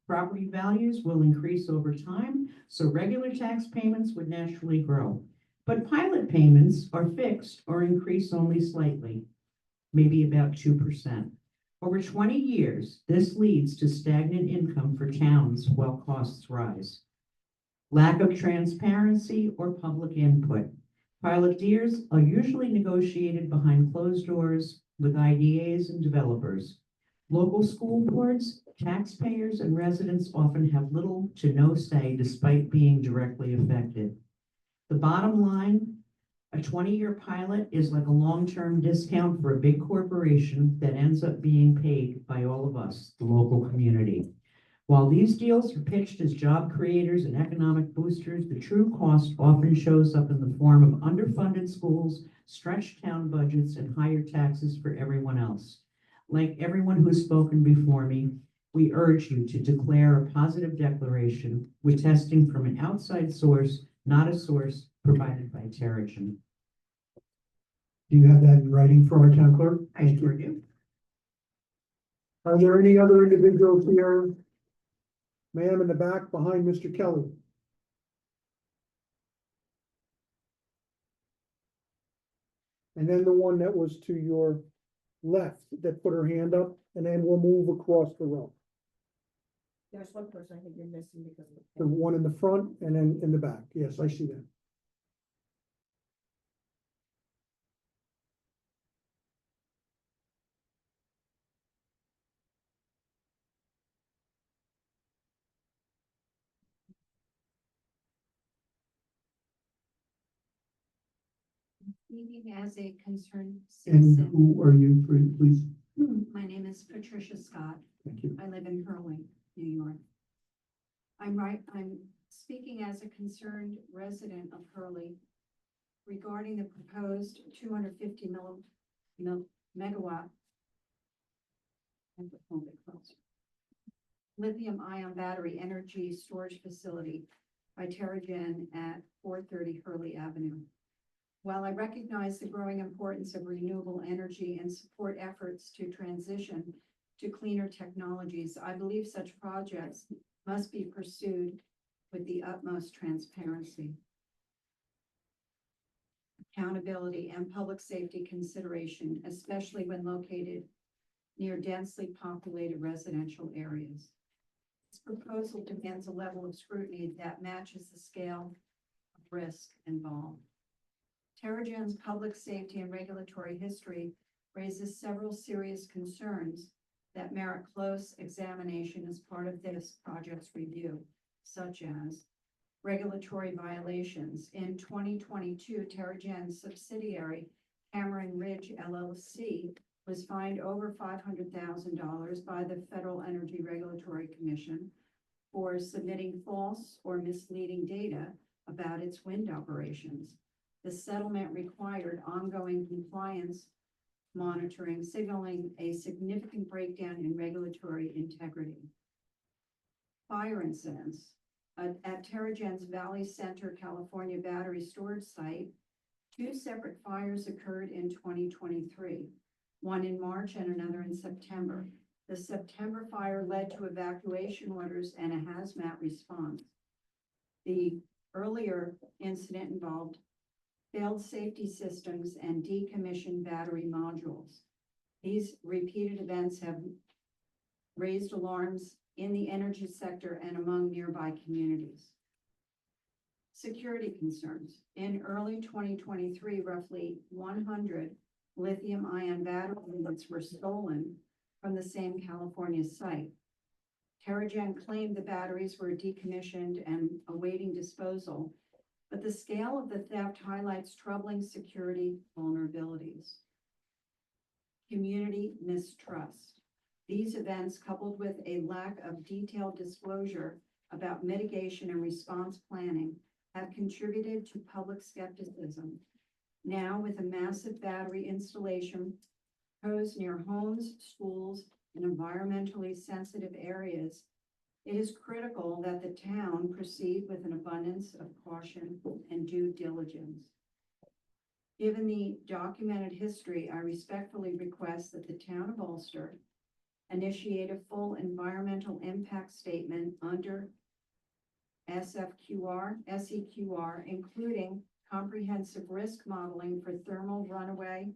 Property values will increase over time, so regular tax payments would naturally grow. But pilot payments are fixed or increase only slightly, maybe about 2%. Over 20 years, this leads to stagnant income for towns while costs rise. Lack of transparency or public input. Pilot deals are usually negotiated behind closed doors with IDAs and developers. Local school boards, taxpayers, and residents often have little to no say despite being directly affected. The bottom line, a 20-year pilot is like a long-term discount for a big corporation that ends up being paid by all of us, the local community. While these deals are pitched as job creators and economic boosters, the true cost often shows up in the form of underfunded schools, stretched town budgets, and higher taxes for everyone else. Like everyone who's spoken before me, we urge you to declare a positive declaration with testing from an outside source, not a source provided by Terrigen. Do you have that in writing for our town clerk? I sure do. Are there any other individuals here? Ma'am in the back behind Mr. Kelly. And then the one that was to your left that put her hand up, and then we'll move across the row. There's one person I think you're missing because of. The one in the front and then in the back. Yes, I see that. Speaking as a concerned And citizen. who are you, please? My name is Patricia Scott. Thank you. I live in Hurley, New York. I'm speaking as a concerned resident of Hurley regarding the proposed 250 megawatt lithium ion battery energy storage facility by Terrigen at 430 Hurley Avenue. While I recognize the growing importance of renewable energy and support efforts to transition to cleaner technologies, I believe such projects must be pursued with the utmost transparency, accountability, and public safety consideration, especially when located near densely populated residential areas. This proposal demands a level of scrutiny that matches the scale of risk involved. Terrigen's public safety and regulatory history raises several serious concerns that merit close examination as part of this project's review, such as regulatory violations. In 2022, Terrigen's subsidiary, Cameron Ridge LLC, was fined over $500,000 by the Federal Energy Regulatory Commission for submitting false or misleading data about its wind operations. The settlement required ongoing compliance monitoring, signaling a significant breakdown in regulatory integrity. Fire incidents. At Terrigen's Valley Center, California battery storage site, 2 separate fires occurred in 2023, one in March and another in September. The September fire led to evacuation orders and a hazmat response. The earlier incident involved failed safety systems and decommissioned battery modules. These repeated events have raised alarms in the energy sector and among nearby communities. Security concerns. In early 2023, roughly 100 lithium-ion battery units were stolen from the same California site. Terrigen claimed the batteries were decommissioned and awaiting disposal, but the scale of the theft highlights troubling security vulnerabilities. Community mistrust. These events, coupled with a lack of detailed disclosure about mitigation and response planning, have contributed to public skepticism. Now, with a massive battery installation proposed near homes, schools, and environmentally sensitive areas, it is critical that the town proceed with an abundance of caution and due diligence. Given the documented history, I respectfully request that the town of Ulster initiate a full environmental impact statement under SEQR, including comprehensive risk modeling for thermal runaway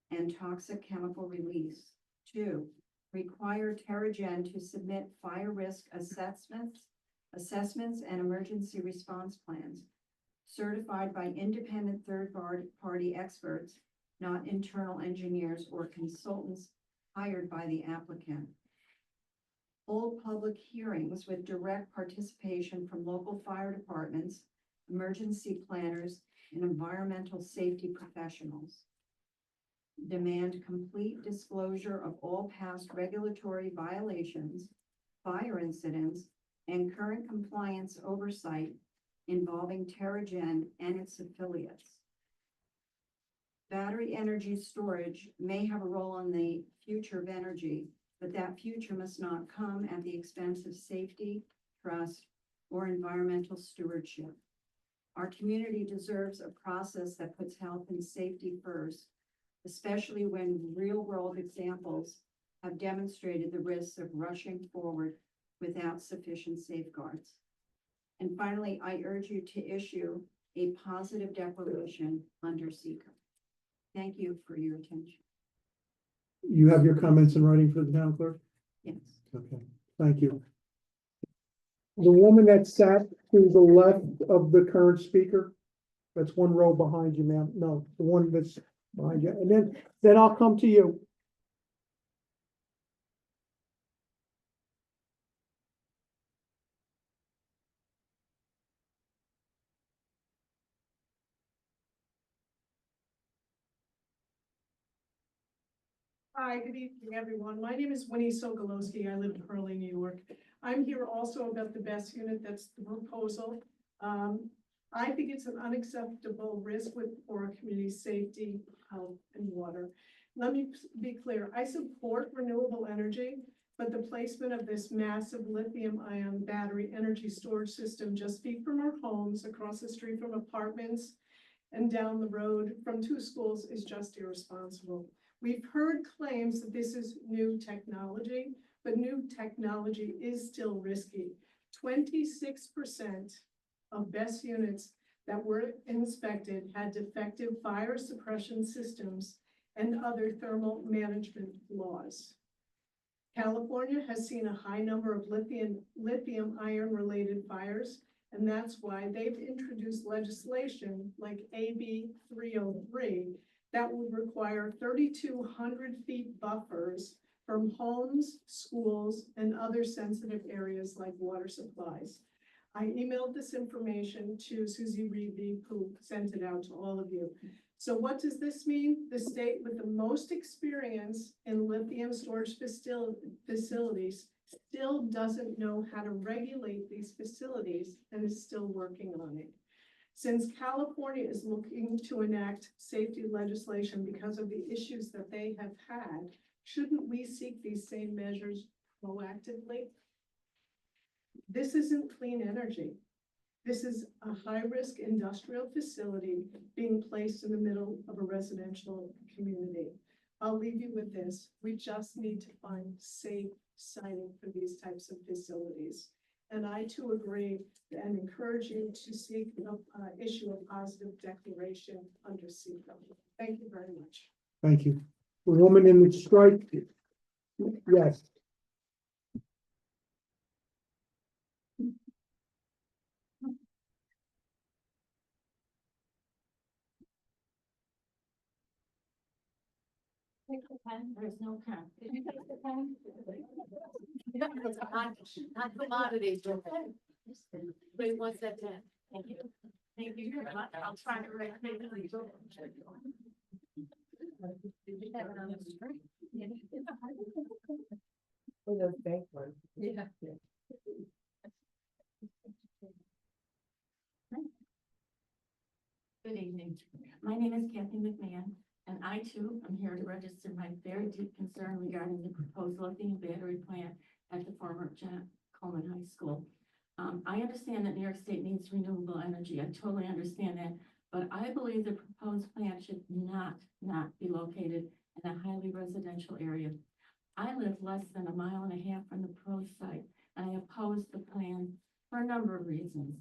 and toxic chemical release Two, require Terrigen to submit fire risk assessments and emergency response plans certified by independent third-party experts, not internal engineers or consultants hired by the applicant. Hold public hearings with direct participation from local fire departments, emergency planners, and environmental safety professionals. Demand complete disclosure of all past regulatory violations, fire incidents, and current compliance oversight involving Terrigen and its affiliates. Battery energy storage may have a role in the future of energy, but that future must not come at the expense of safety, trust, or environmental stewardship. Our community deserves a process that puts health and safety first, especially when real-world examples have demonstrated the risks of rushing forward without sufficient safeguards. And finally, I urge you to issue a positive declaration under seeker. Thank you for your attention. You have your comments in writing for the town clerk? Yes. Okay, thank you. The woman that sat to the left of the current speaker, that's one row behind you, ma'am. No, the one that's behind you. And then I'll come to you. Hi, good evening, everyone. My name is Winnie Sokolowski. I live in Hurley, New York. I'm here also about the BESS unit. That's the proposal. I think it's an unacceptable risk for our community safety, health, and water. Let me be clear. I support renewable energy, but the placement of this massive lithium-ion battery energy storage system just feet from our homes, across the street from apartments, and down the road from two schools is just irresponsible. We've heard claims that this is new technology, but new technology is still risky. 26% of BESS units that were inspected had defective fire suppression systems and other thermal management flaws. California has seen a high number of lithium ion related fires, and that's why they've introduced legislation like AB 303 that would require 3,200 feet buffers from homes, schools, and other sensitive areas like water supplies. I emailed this information to Susie Reeve, who sent it out to all of you. So what does this mean? The state with the most experience in lithium storage facilities still doesn't know how to regulate these facilities and is still working on it. Since California is looking to enact safety legislation because of the issues that they have had, shouldn't we seek these same measures proactively? This isn't clean energy. This is a high-risk industrial facility being placed in the middle of a residential community. I'll leave you with this. We just need to find safe siting for these types of facilities. And I too agree and encourage you to seek issue a positive declaration under CEQA. Thank you very much. Thank you. The woman in the stripe. Yes. Take the pen, there's no pen. Did you take the pen? Not commodities, your pen. Wait, what's that pen? Thank you. Thank you very much. I'll try to write. Did you have it on the screen? For those bank ones. Yeah. Good evening. My name is Kathy McMahon, and I too am here to register my very deep concern regarding the proposed lithium battery plant at the former Janet Coleman High School. I understand that New York State needs renewable energy. I totally understand that, but I believe the proposed plant should not be located in a highly residential area. I live less than 1.5 miles from the proposed site, and I oppose the plan for a number of reasons.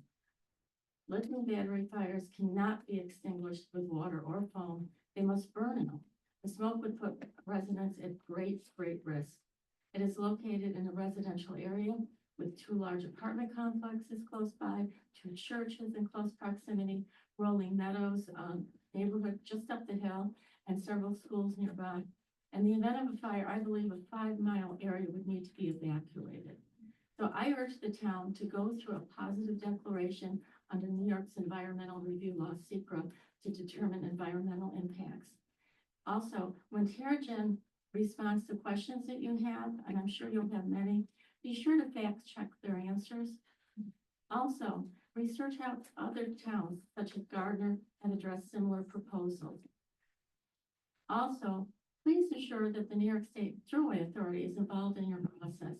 Lithium battery fires cannot be extinguished with water or foam. They must burn in them. The smoke would put residents at great risk. It is located in a residential area with 2 large apartment complexes close by, 2 churches in close proximity, Rolling Meadows, neighborhood just up the hill, and several schools nearby. In the event of a fire, I believe a 5-mile area would need to be evacuated. So I urge the town to go through a positive declaration under New York's Environmental Review Law, SECRA, to determine environmental impacts. Also, when Terrigen responds to questions that you have, and I'm sure you'll have many, be sure to fact check their answers. Also, research how other towns, such as Gardner, have addressed similar proposals. Also, please ensure that the New York State Thruway Authority is involved in your process.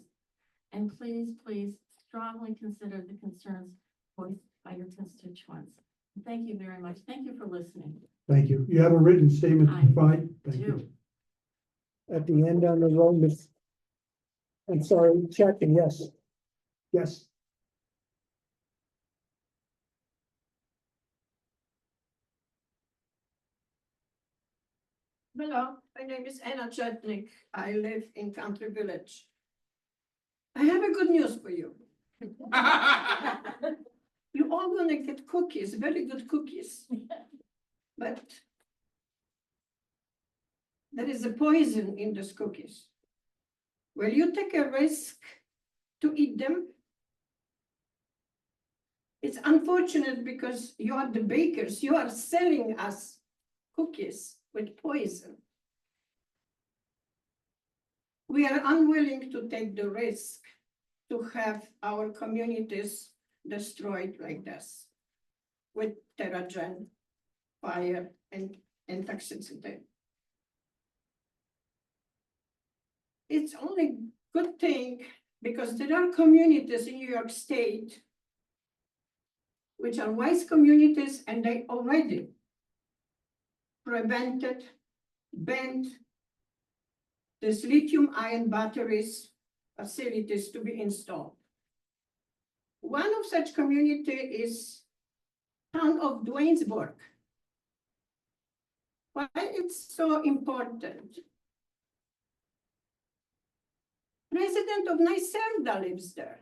And please strongly consider the concerns voiced by your constituents. Thank you very much. Thank you for listening. Thank you. You have a written statement to I provide? Thank you. do. At the end on the row, Miss. I'm sorry, checking, yes. Yes. Hello, my name is Anna Chetnik. I live in Country Village. I have a good news for you. You're all gonna get cookies, very good cookies. But there is a poison in those cookies. Will you take a risk to eat them? It's unfortunate because you are the bakers, you are selling us cookies with poison. We are unwilling to take the risk to have our communities destroyed like this with Terrigen, fire, and toxicity. It's only good thing because there are communities in New York State which are wise communities, and they already prevented, banned these lithium-ion batteries facilities to be installed. One of such community is town of Dwaynesburg. Why it's so important? President of NYSERDA lives there.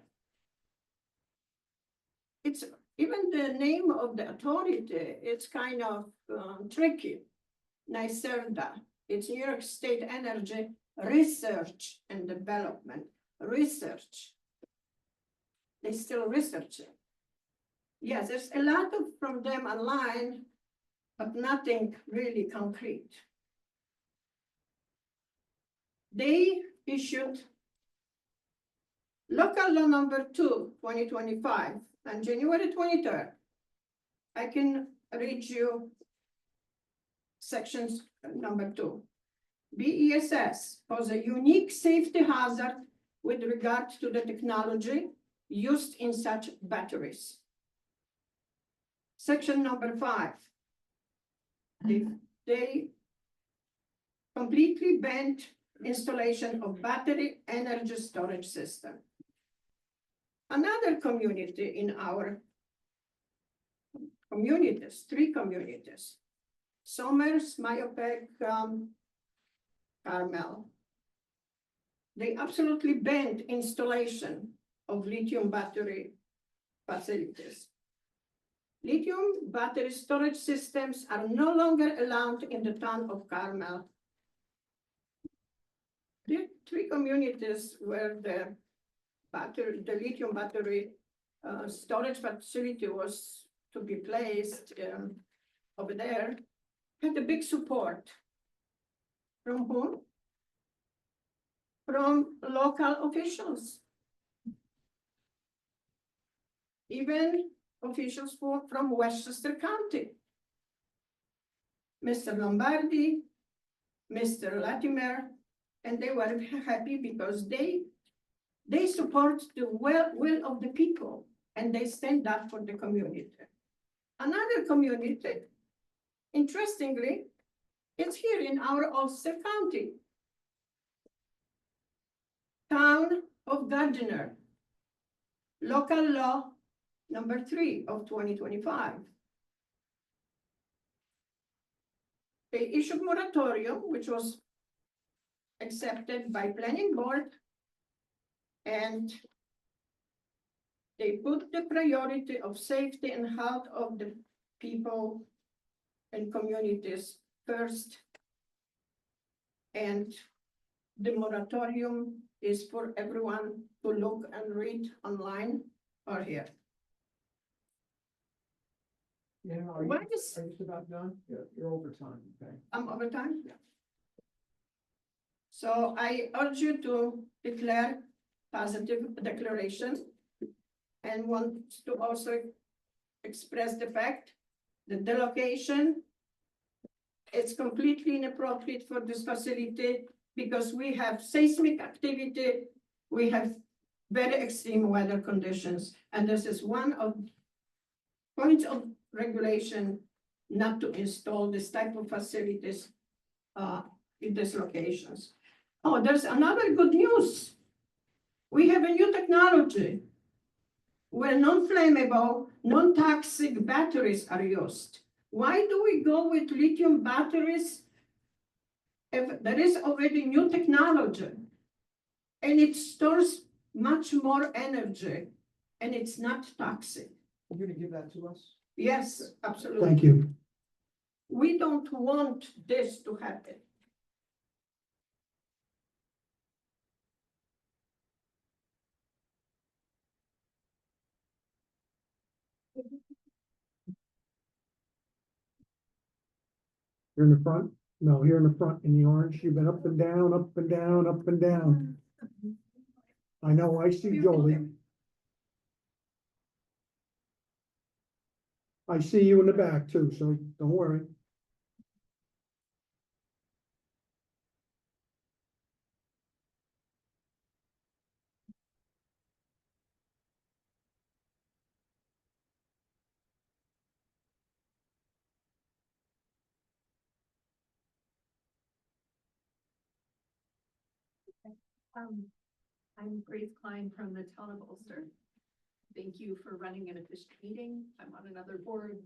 It's even the name of the authority, it's kind of tricky. NYSERDA, it's New York State Energy Research and Development. Research. They still researching. Yes, there's a lot from them online, but nothing really concrete. They issued local law number 2, 2025, on January 23rd. I can read you sections number 2. BESS pose a unique safety hazard with regard to the technology used in such batteries. Section number 5. They completely banned installation of battery energy storage system. Another community in our communities, 3 communities, Somers, Myopec, Carmel. They absolutely banned installation of lithium battery facilities. Lithium battery storage systems are no longer allowed in the town of Carmel. There are 3 communities where the lithium battery storage facility was to be placed over there, had a big support. From whom? From local officials. Even officials from Westchester County. Mr. Lombardi, Mr. Latimer, and they were happy because they support the will of the people and they stand up for the community. Another community, interestingly, it's here in our Ulster County. Town of Gardner, local law number 3 of 2025. they issued moratorium, which was accepted by planning board. And they put the priority of safety and health of the people and communities first. And the moratorium is for everyone to look and read online or here. Yeah, are you, Why is, are you just about done? Yeah, you're over time, okay? I'm over time? So I urge you to declare positive declaration and want to also express the fact that the location is completely inappropriate for this facility because we have seismic activity, we have very extreme weather conditions, and this is one of points of regulation not to install this type of facilities in these locations. Oh, there's another good news. We have a new technology where non-flammable, non-toxic batteries are used. Why do we go with lithium batteries if there is already new technology and it stores much more energy and it's not toxic? You're gonna give that to us? Yes, absolutely. Thank you. We don't want this to happen. Here in the front? No, here in the front in the orange. You've been up and down, up and down, up and down. I know, I see Jolie. I see you in the back too, so don't worry. I'm Grace Klein from the town of Ulster. Thank you for running an efficient meeting. I'm on another board.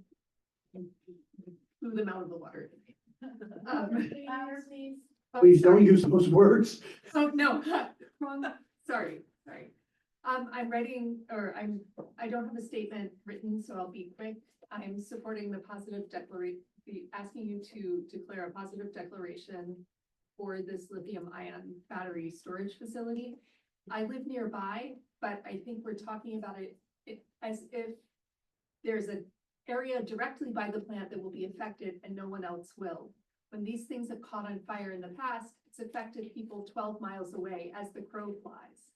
Blew them out of the water. Please don't use those words. Oh, no, wrong, sorry. I don't have a statement written, so I'll be quick. I'm supporting the positive declaration, asking you to declare a positive declaration for this lithium ion battery storage facility. I live nearby, but I think we're talking about it as if there's an area directly by the plant that will be affected and no one else will. When these things have caught on fire in the past, it's affected people 12 miles away as the crow flies.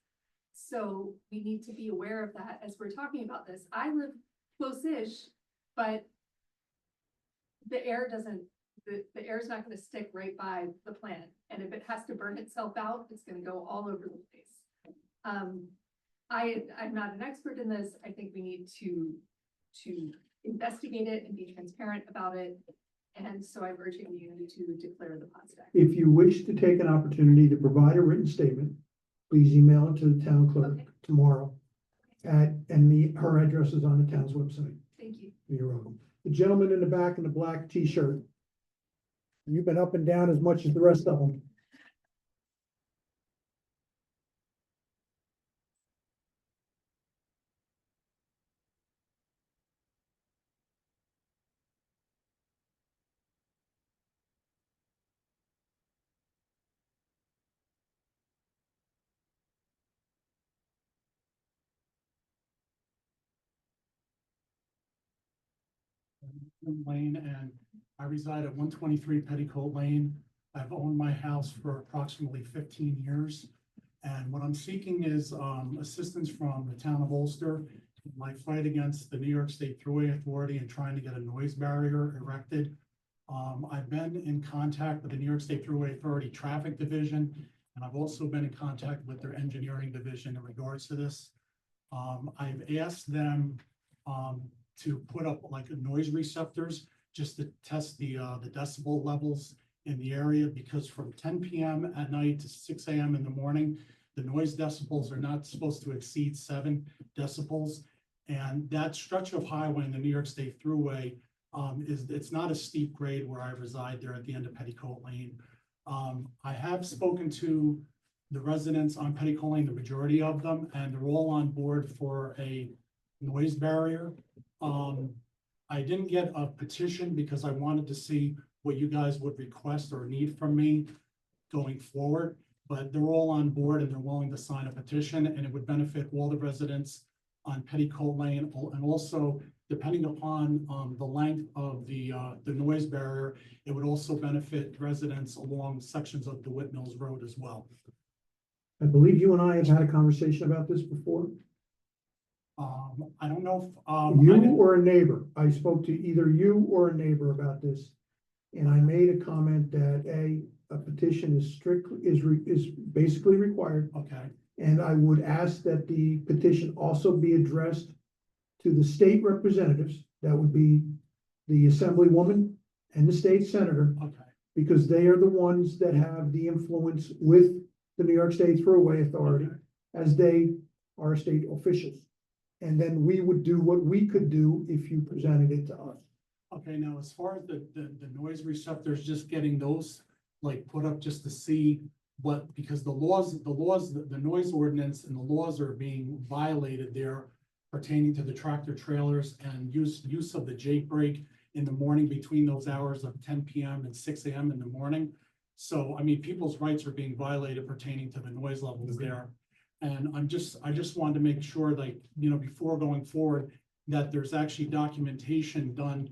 So we need to be aware of that as we're talking about this. I live close-ish, but the air doesn't, the air is not going to stick right by the plant. And if it has to burn itself out, it's going to go all over the place. I'm not an expert in this. I think we need to investigate it and be transparent about it. And so I'm urging you to declare the positive. If you wish to take an opportunity to provide a written statement, please email it to the town clerk tomorrow. Her address is on the town's website. Thank you. You're welcome. The gentleman in the back in the black t-shirt. You've been up and down as much as the rest of them. Lane, and I reside at 123 Petticoat Lane. I've owned my house for approximately 15 years. And what I'm seeking is assistance from the town of Ulster in my fight against the New York State Thruway Authority and trying to get a noise barrier erected. I've been in contact with the New York State Thruway Authority Traffic Division, and I've also been in contact with their engineering division in regards to this. I've asked them to put up like noise receptors just to test the decibel levels in the area, because from 10 p.m. at night to 6 a.m. in the morning, the noise decibels are not supposed to exceed 7 decibels. And that stretch of highway in the New York State Thruway it's not a steep grade where I reside there at the end of Petticoat Lane. I have spoken to the residents on Petticoat Lane, the majority of them, and they're all on board for a noise barrier. I didn't get a petition because I wanted to see what you guys would request or need from me going forward, but they're all on board and they're willing to sign a petition, and it would benefit all the residents on Petticoat Lane, and also depending upon the length of the noise barrier, it would also benefit residents along sections of DeWitt Mills Road as well. I believe you and I have had a conversation about this before. I don't know if, You or a neighbor. I spoke to either you or a neighbor about this. And I made a comment that a petition is is basically required. Okay, And I would ask that the petition also be addressed to the state representatives. That would be the assemblywoman and the state senator, okay, because they are the ones that have the influence with the New York State Thruway Authority, as they are state officials. And then we would do what we could do if you presented it to us. okay. Now, as far as the noise receptors, just getting those like put up just to see what, because the noise ordinance and the laws are being violated there pertaining to the tractor trailers and use of the Jake brake in the morning between those hours of 10 PM and 6 AM in the morning. So, I mean, people's rights are being violated pertaining to the noise levels there. And I just wanted to make sure, like, you know, before going forward, that there's actually documentation done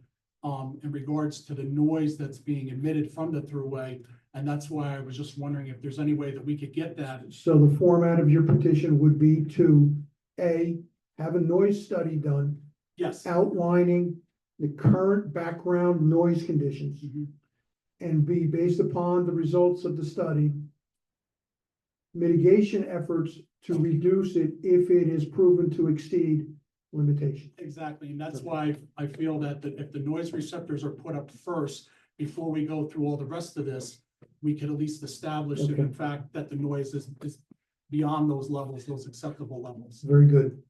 in regards to the noise that's being emitted from the thruway. And that's why I was just wondering if there's any way that we could get that. So the format of your petition would be to, A, have a noise study done Yes. outlining the current background noise conditions. Mhm. And B, based upon the results of the study, mitigation efforts to reduce it if it is proven to exceed limitations. Exactly, and that's why I feel that if the noise receptors are put up first, before we go through all the rest of this, we could at least establish if in fact that the noise is beyond those levels, those acceptable levels. Very good.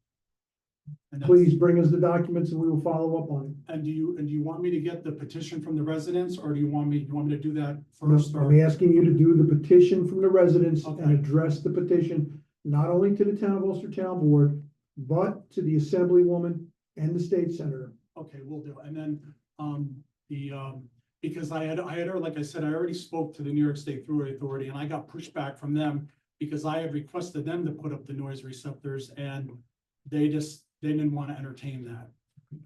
And that's- Please bring us the documents and we will follow up on it. And do you want me to get the petition from the residents, or do you want me to do that No, first? Or I'm asking you to do the petition from the residents and Okay. address the petition, not only to the Town of Ulster Town Board, but to the Assemblywoman and the State Senator. Okay, will do. And then, because I had heard, like I said, I already spoke to the New York State Thruway Authority, and I got pushback from them because I had requested them to put up the noise receptors, and they didn't want to entertain that.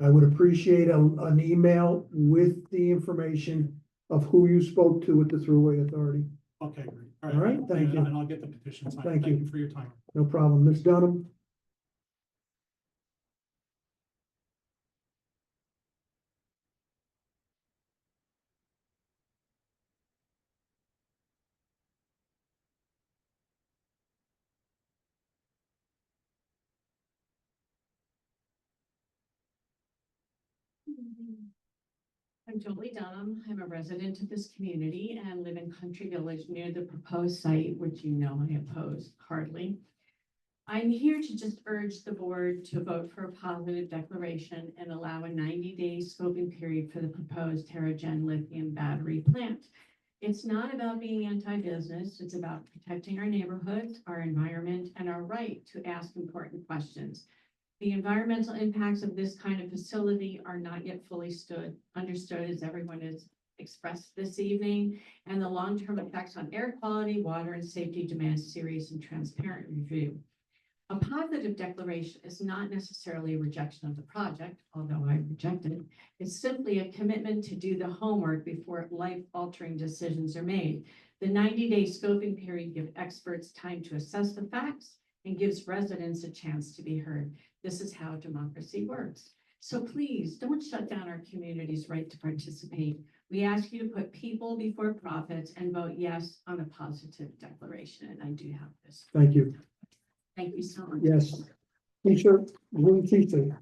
I would appreciate an email with the information of who you spoke to at the Thruway Authority. Okay, great. All right, thank you. And I'll get the petition signed. Thank you. For your time. No problem. Ms. Dunham? I'm Jolie Dunham. I'm a resident of this community and live in Country Village near the proposed site, which you know I oppose heartily. I'm here to just urge the board to vote for a positive declaration and allow a 90-day scoping period for the proposed TerraGen lithium battery plant. It's not about being anti-business. It's about protecting our neighborhoods, our environment, and our right to ask important questions. The environmental impacts of this kind of facility are not yet fully understood, as everyone has expressed this evening, and the long-term effects on air quality, water, and safety demand serious and transparent review. A positive declaration is not necessarily a rejection of the project, although I reject it. It's simply a commitment to do the homework before life-altering decisions are made. The 90-day scoping period gives experts time to assess the facts and gives residents a chance to be heard. This is how democracy works. So please don't shut down our community's right to participate. We ask you to put people before profits and vote yes on a positive declaration. And I do have this. Thank you. Thank you so much. Yes. T-shirt, blue T-shirt.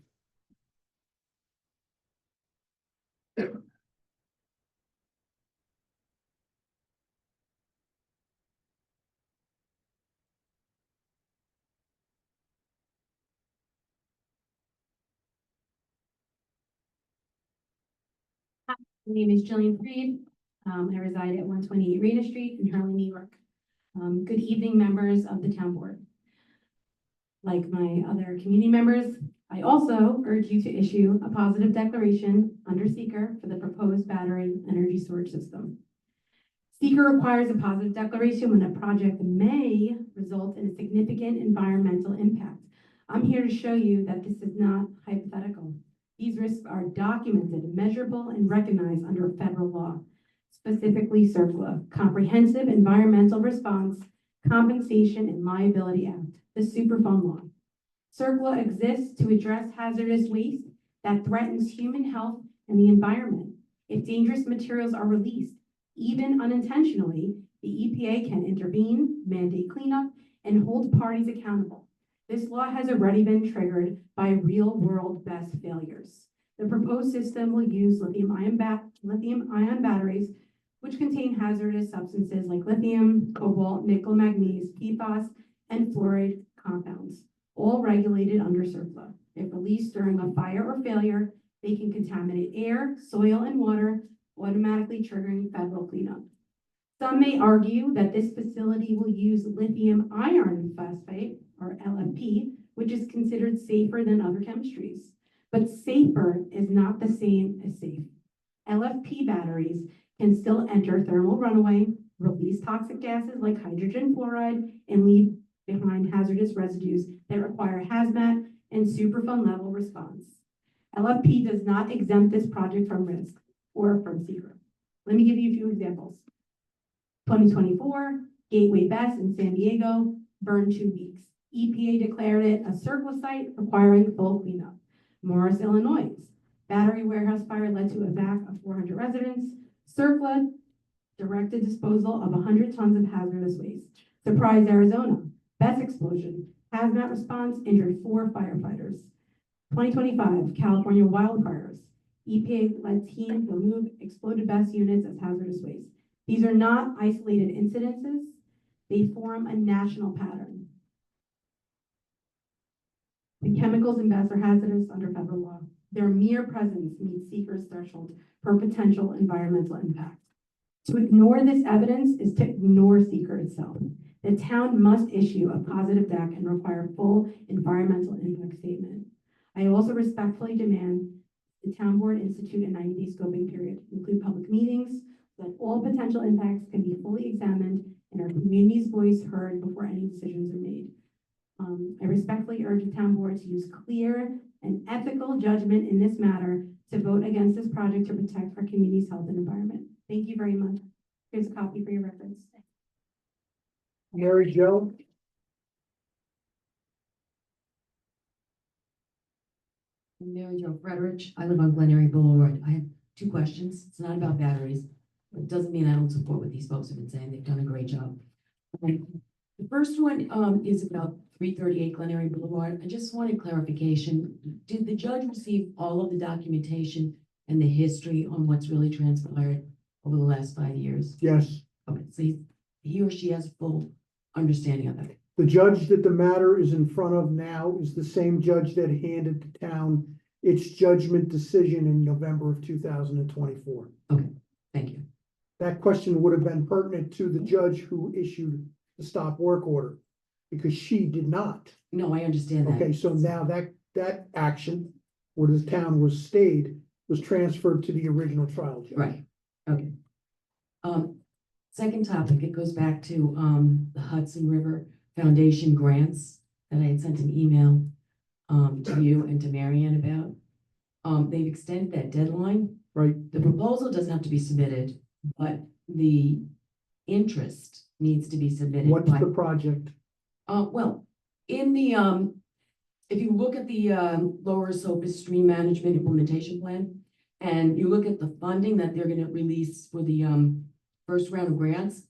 My name is Jillian Freed. I reside at 128 Rita Street in Hurley, New York. Good evening, members of the town board. Like my other community members, I also urge you to issue a positive declaration under seeker for the proposed battery energy storage system. Seeker requires a positive declaration when a project may result in a significant environmental impact. I'm here to show you that this is not hypothetical. These risks are documented, measurable, and recognized under federal law, specifically CERCLA, Comprehensive Environmental Response, Compensation, and Liability Act, the Superfund law. CERCLA exists to address hazardous waste that threatens human health and the environment. If dangerous materials are released, even unintentionally, the EPA can intervene, mandate cleanup, and hold parties accountable. This law has already been triggered by real-world best failures. The proposed system will use lithium-ion batteries, which contain hazardous substances like lithium, cobalt, nickel, manganese, PFAS, and fluoride compounds, all regulated under CERCLA. If released during a fire or failure, they can contaminate air, soil, and water, automatically triggering federal cleanup. Some may argue that this facility will use lithium iron phosphate, or LFP, which is considered safer than other chemistries. But safer is not the same as safe. LFP batteries can still enter thermal runaway, release toxic gases like hydrogen fluoride, and leave behind hazardous residues that require hazmat and Superfund level response. LFP does not exempt this project from risk or from secret. Let me give you a few examples. 2024, Gateway BESS in San Diego burned 2 weeks. EPA declared it a CERCLA site requiring full cleanup. Morris, Illinois, battery warehouse fire led to a evac of 400 residents. CERCLA directed disposal of 100 tons of hazardous waste. Surprise, Arizona, BESS explosion, hazmat response injured 4 firefighters. 2025, California wildfires. EPA led teams remove exploded BESS units as hazardous waste. These are not isolated incidences. They form a national pattern. The chemicals in BESS are hazardous under federal law. Their mere presence meets seeker's threshold for potential environmental impact. To ignore this evidence is to ignore seeker itself. The town must issue a positive DEC and require full environmental impact statement. I also respectfully demand the town board institute a 90-day scoping period, include public meetings, so that all potential impacts can be fully examined and our community's voice heard before any decisions are made. I respectfully urge the town board to use clear and ethical judgment in this matter to vote against this project to protect our community's health and environment. Thank you very much. Here's a copy for your reference. Mary Jo? Mary Jo Frederich. I live on Glen Boulevard. I have 2 questions. It's not about batteries. It doesn't mean I don't support what these folks have been saying. They've done a great job. The first one is about 338 Glen Boulevard. I just wanted clarification. Did the judge receive all of the documentation and the history on what's really transpired over the last 5 years? Yes. Okay, so he or she has full understanding of it. The judge that the matter is in front of now is the same judge that handed the town its judgment decision in November of 2024. Okay, thank you. That question would have been pertinent to the judge who issued the stop work order, because she did not. No, I understand that. Okay, so now that action, where the town was stayed, was transferred to the original trial judge. Right, okay. Second topic, it goes back to the Hudson River Foundation grants that I had sent an email to you and to Marianne about. They've extended that deadline. Right. The proposal doesn't have to be submitted, but the interest needs to be submitted. What's the project? Well, in the, if you look at the Lower Sopus Stream Management Implementation Plan, and you look at the funding that they're gonna release for the first round of grants,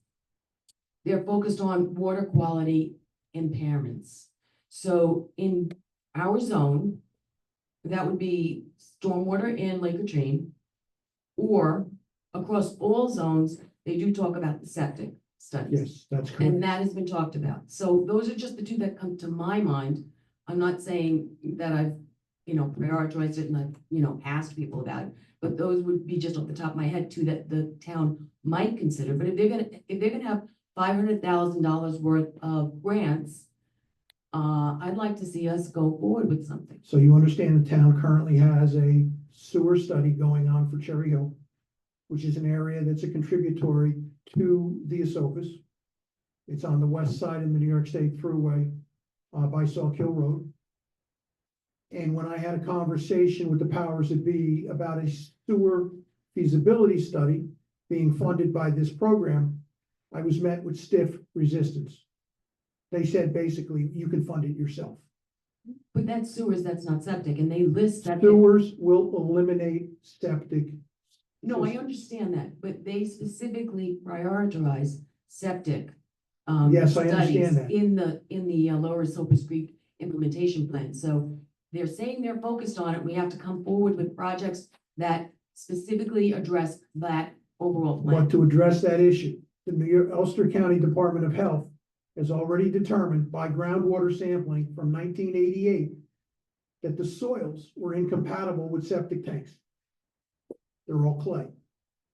they're focused on water quality impairments. So in our zone, that would be stormwater in Lake Latrine, or across all zones, they do talk about the septic studies. Yes, that's correct. And that has been talked about. So those are just the 2 that come to my mind. I'm not saying that I've prioritized it and I've, asked people about it. But those would be just off the top of my head too, that the town might consider. But if they're gonna have $500,000 worth of grants, I'd like to see us go forward with something. So you understand the town currently has a sewer study going on for Cherry Hill, which is an area that's a contributory to the Esopus. It's on the west side of the New York State Thruway, by Sauk Hill Road. And when I had a conversation with the powers that be about a sewer feasibility study being funded by this program, I was met with stiff resistance. They said basically, you can fund it yourself. But that's sewers, that's not septic, and they list septic. Sewers will eliminate septic. No, I understand that, but they specifically prioritize septic. Yes, I studies understand that. In the Lower Esopus Creek implementation plan, so they're saying they're focused on it, we have to come forward with projects that specifically address that overall plan. But to address that issue, the New York Ulster County Department of Health has already determined by groundwater sampling from 1988 that the soils were incompatible with septic tanks. They're all clay.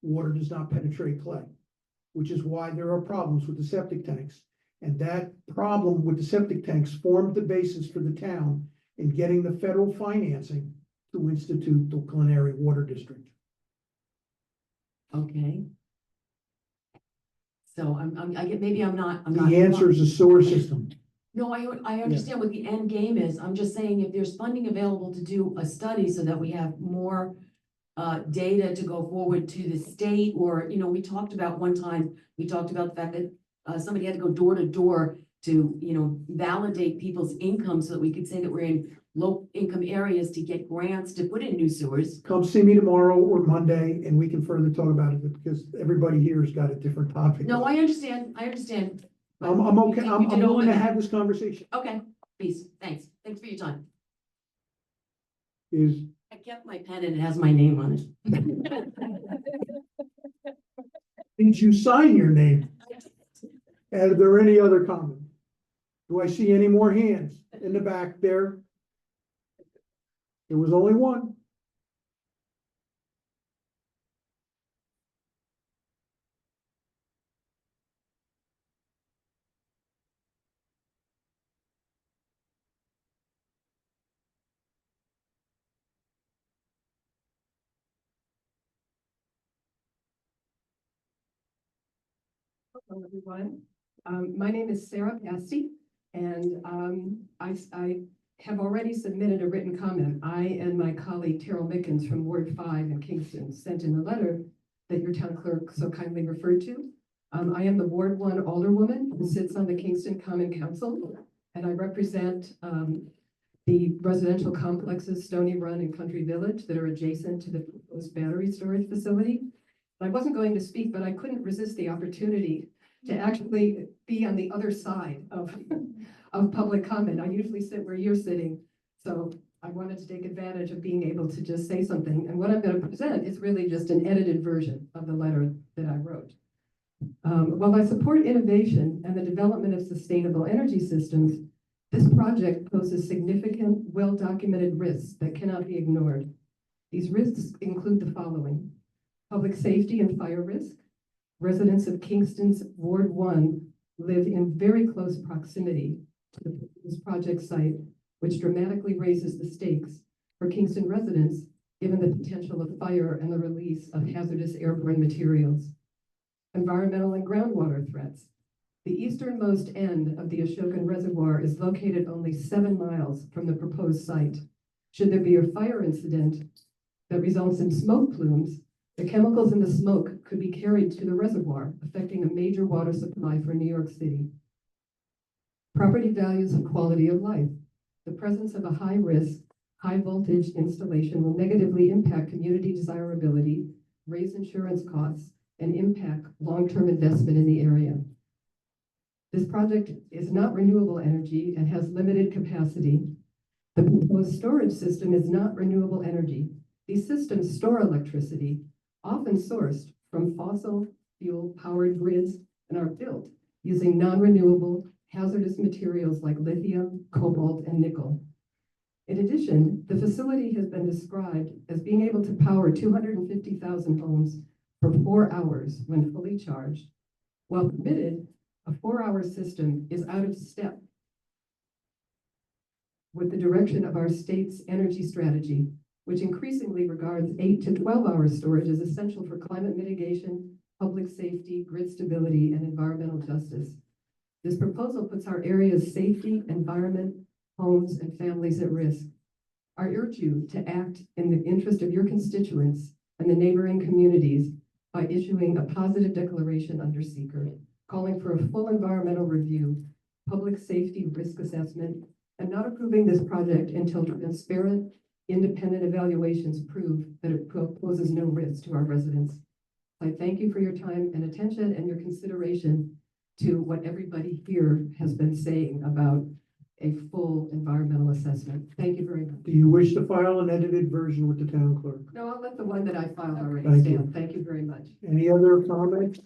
Water does not penetrate clay, which is why there are problems with the septic tanks. And that problem with the septic tanks formed the basis for the town in getting the federal financing to institute the Glen Area Water District. Okay. So maybe I'm not. The answer is a sewer system. No, I understand what the end game is. I'm just saying if there's funding available to do a study so that we have more data to go forward to the state, or, we talked about one time, we talked about the fact that somebody had to go door to door to, validate people's income so that we could say that we're in low income areas to get grants to put in new sewers. Come see me tomorrow or Monday and we can further talk about it because everybody here has got a different topic. No, I understand. But I'm okay. you I'm did willing to open- have this conversation. Okay, please, thanks for your time. Is, I kept my pen and it has my name on it. did you sign your name? Are there any other comments? Do I see any more hands in the back there? There was only one. Hello, everyone. My name is Sarah Pasty, and I have already submitted a written comment. I and my colleague Terrell Mickens from Ward 5 in Kingston sent in a letter that your town clerk so kindly referred to. I am the Ward 1 alderwoman who sits on the Kingston Common Council, and I represent the residential complexes Stony Run and Country Village that are adjacent to the proposed battery storage facility. I wasn't going to speak, but I couldn't resist the opportunity to actually be on the other side of public comment. I usually sit where you're sitting, so I wanted to take advantage of being able to just say something. And what I'm going to present is really just an edited version of the letter that I wrote. While I support innovation and the development of sustainable energy systems, this project poses significant, well-documented risks that cannot be ignored. These risks include the following: public safety and fire risk. Residents of Kingston's Ward 1 live in very close proximity to this project site, which dramatically raises the stakes for Kingston residents, given the potential of fire and the release of hazardous airborne materials. Environmental and groundwater threats. The easternmost end of the Ashokan Reservoir is located only 7 miles from the proposed site. Should there be a fire incident that results in smoke plumes, the chemicals in the smoke could be carried to the reservoir, affecting a major water supply for New York City. Property values and quality of life. The presence of a high-risk, high-voltage installation will negatively impact community desirability, raise insurance costs, and impact long-term investment in the area. This project is not renewable energy and has limited capacity. The proposed storage system is not renewable energy. These systems store electricity, often sourced from fossil fuel powered grids, and are built using non-renewable hazardous materials like lithium, cobalt, and nickel. In addition, the facility has been described as being able to power 250,000 homes for 4 hours when fully charged. While permitted, a 4-hour system is out of step with the direction of our state's energy strategy, which increasingly regards 8 to 12-hour storage as essential for climate mitigation, public safety, grid stability, and environmental justice. This proposal puts our area's safety, environment, homes, and families at risk. I urge you to act in the interest of your constituents and the neighboring communities by issuing a positive declaration under seeker, calling for a full environmental review, public safety risk assessment, and not approving this project until transparent, independent evaluations prove that it poses no risk to our residents. I thank you for your time and attention and your consideration to what everybody here has been saying about a full environmental assessment. Thank you very much. Do you wish to file an edited version with the town clerk? No, I'll let the one that I filed already Thank you. stand. Thank you very much. Any other comments?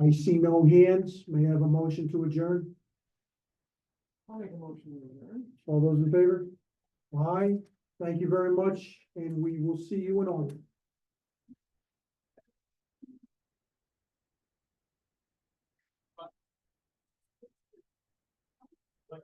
I see no hands. May I have a motion to adjourn? I'll make a motion to adjourn. All those in favor? Aye. Thank you very much, and we will see you in August. Like,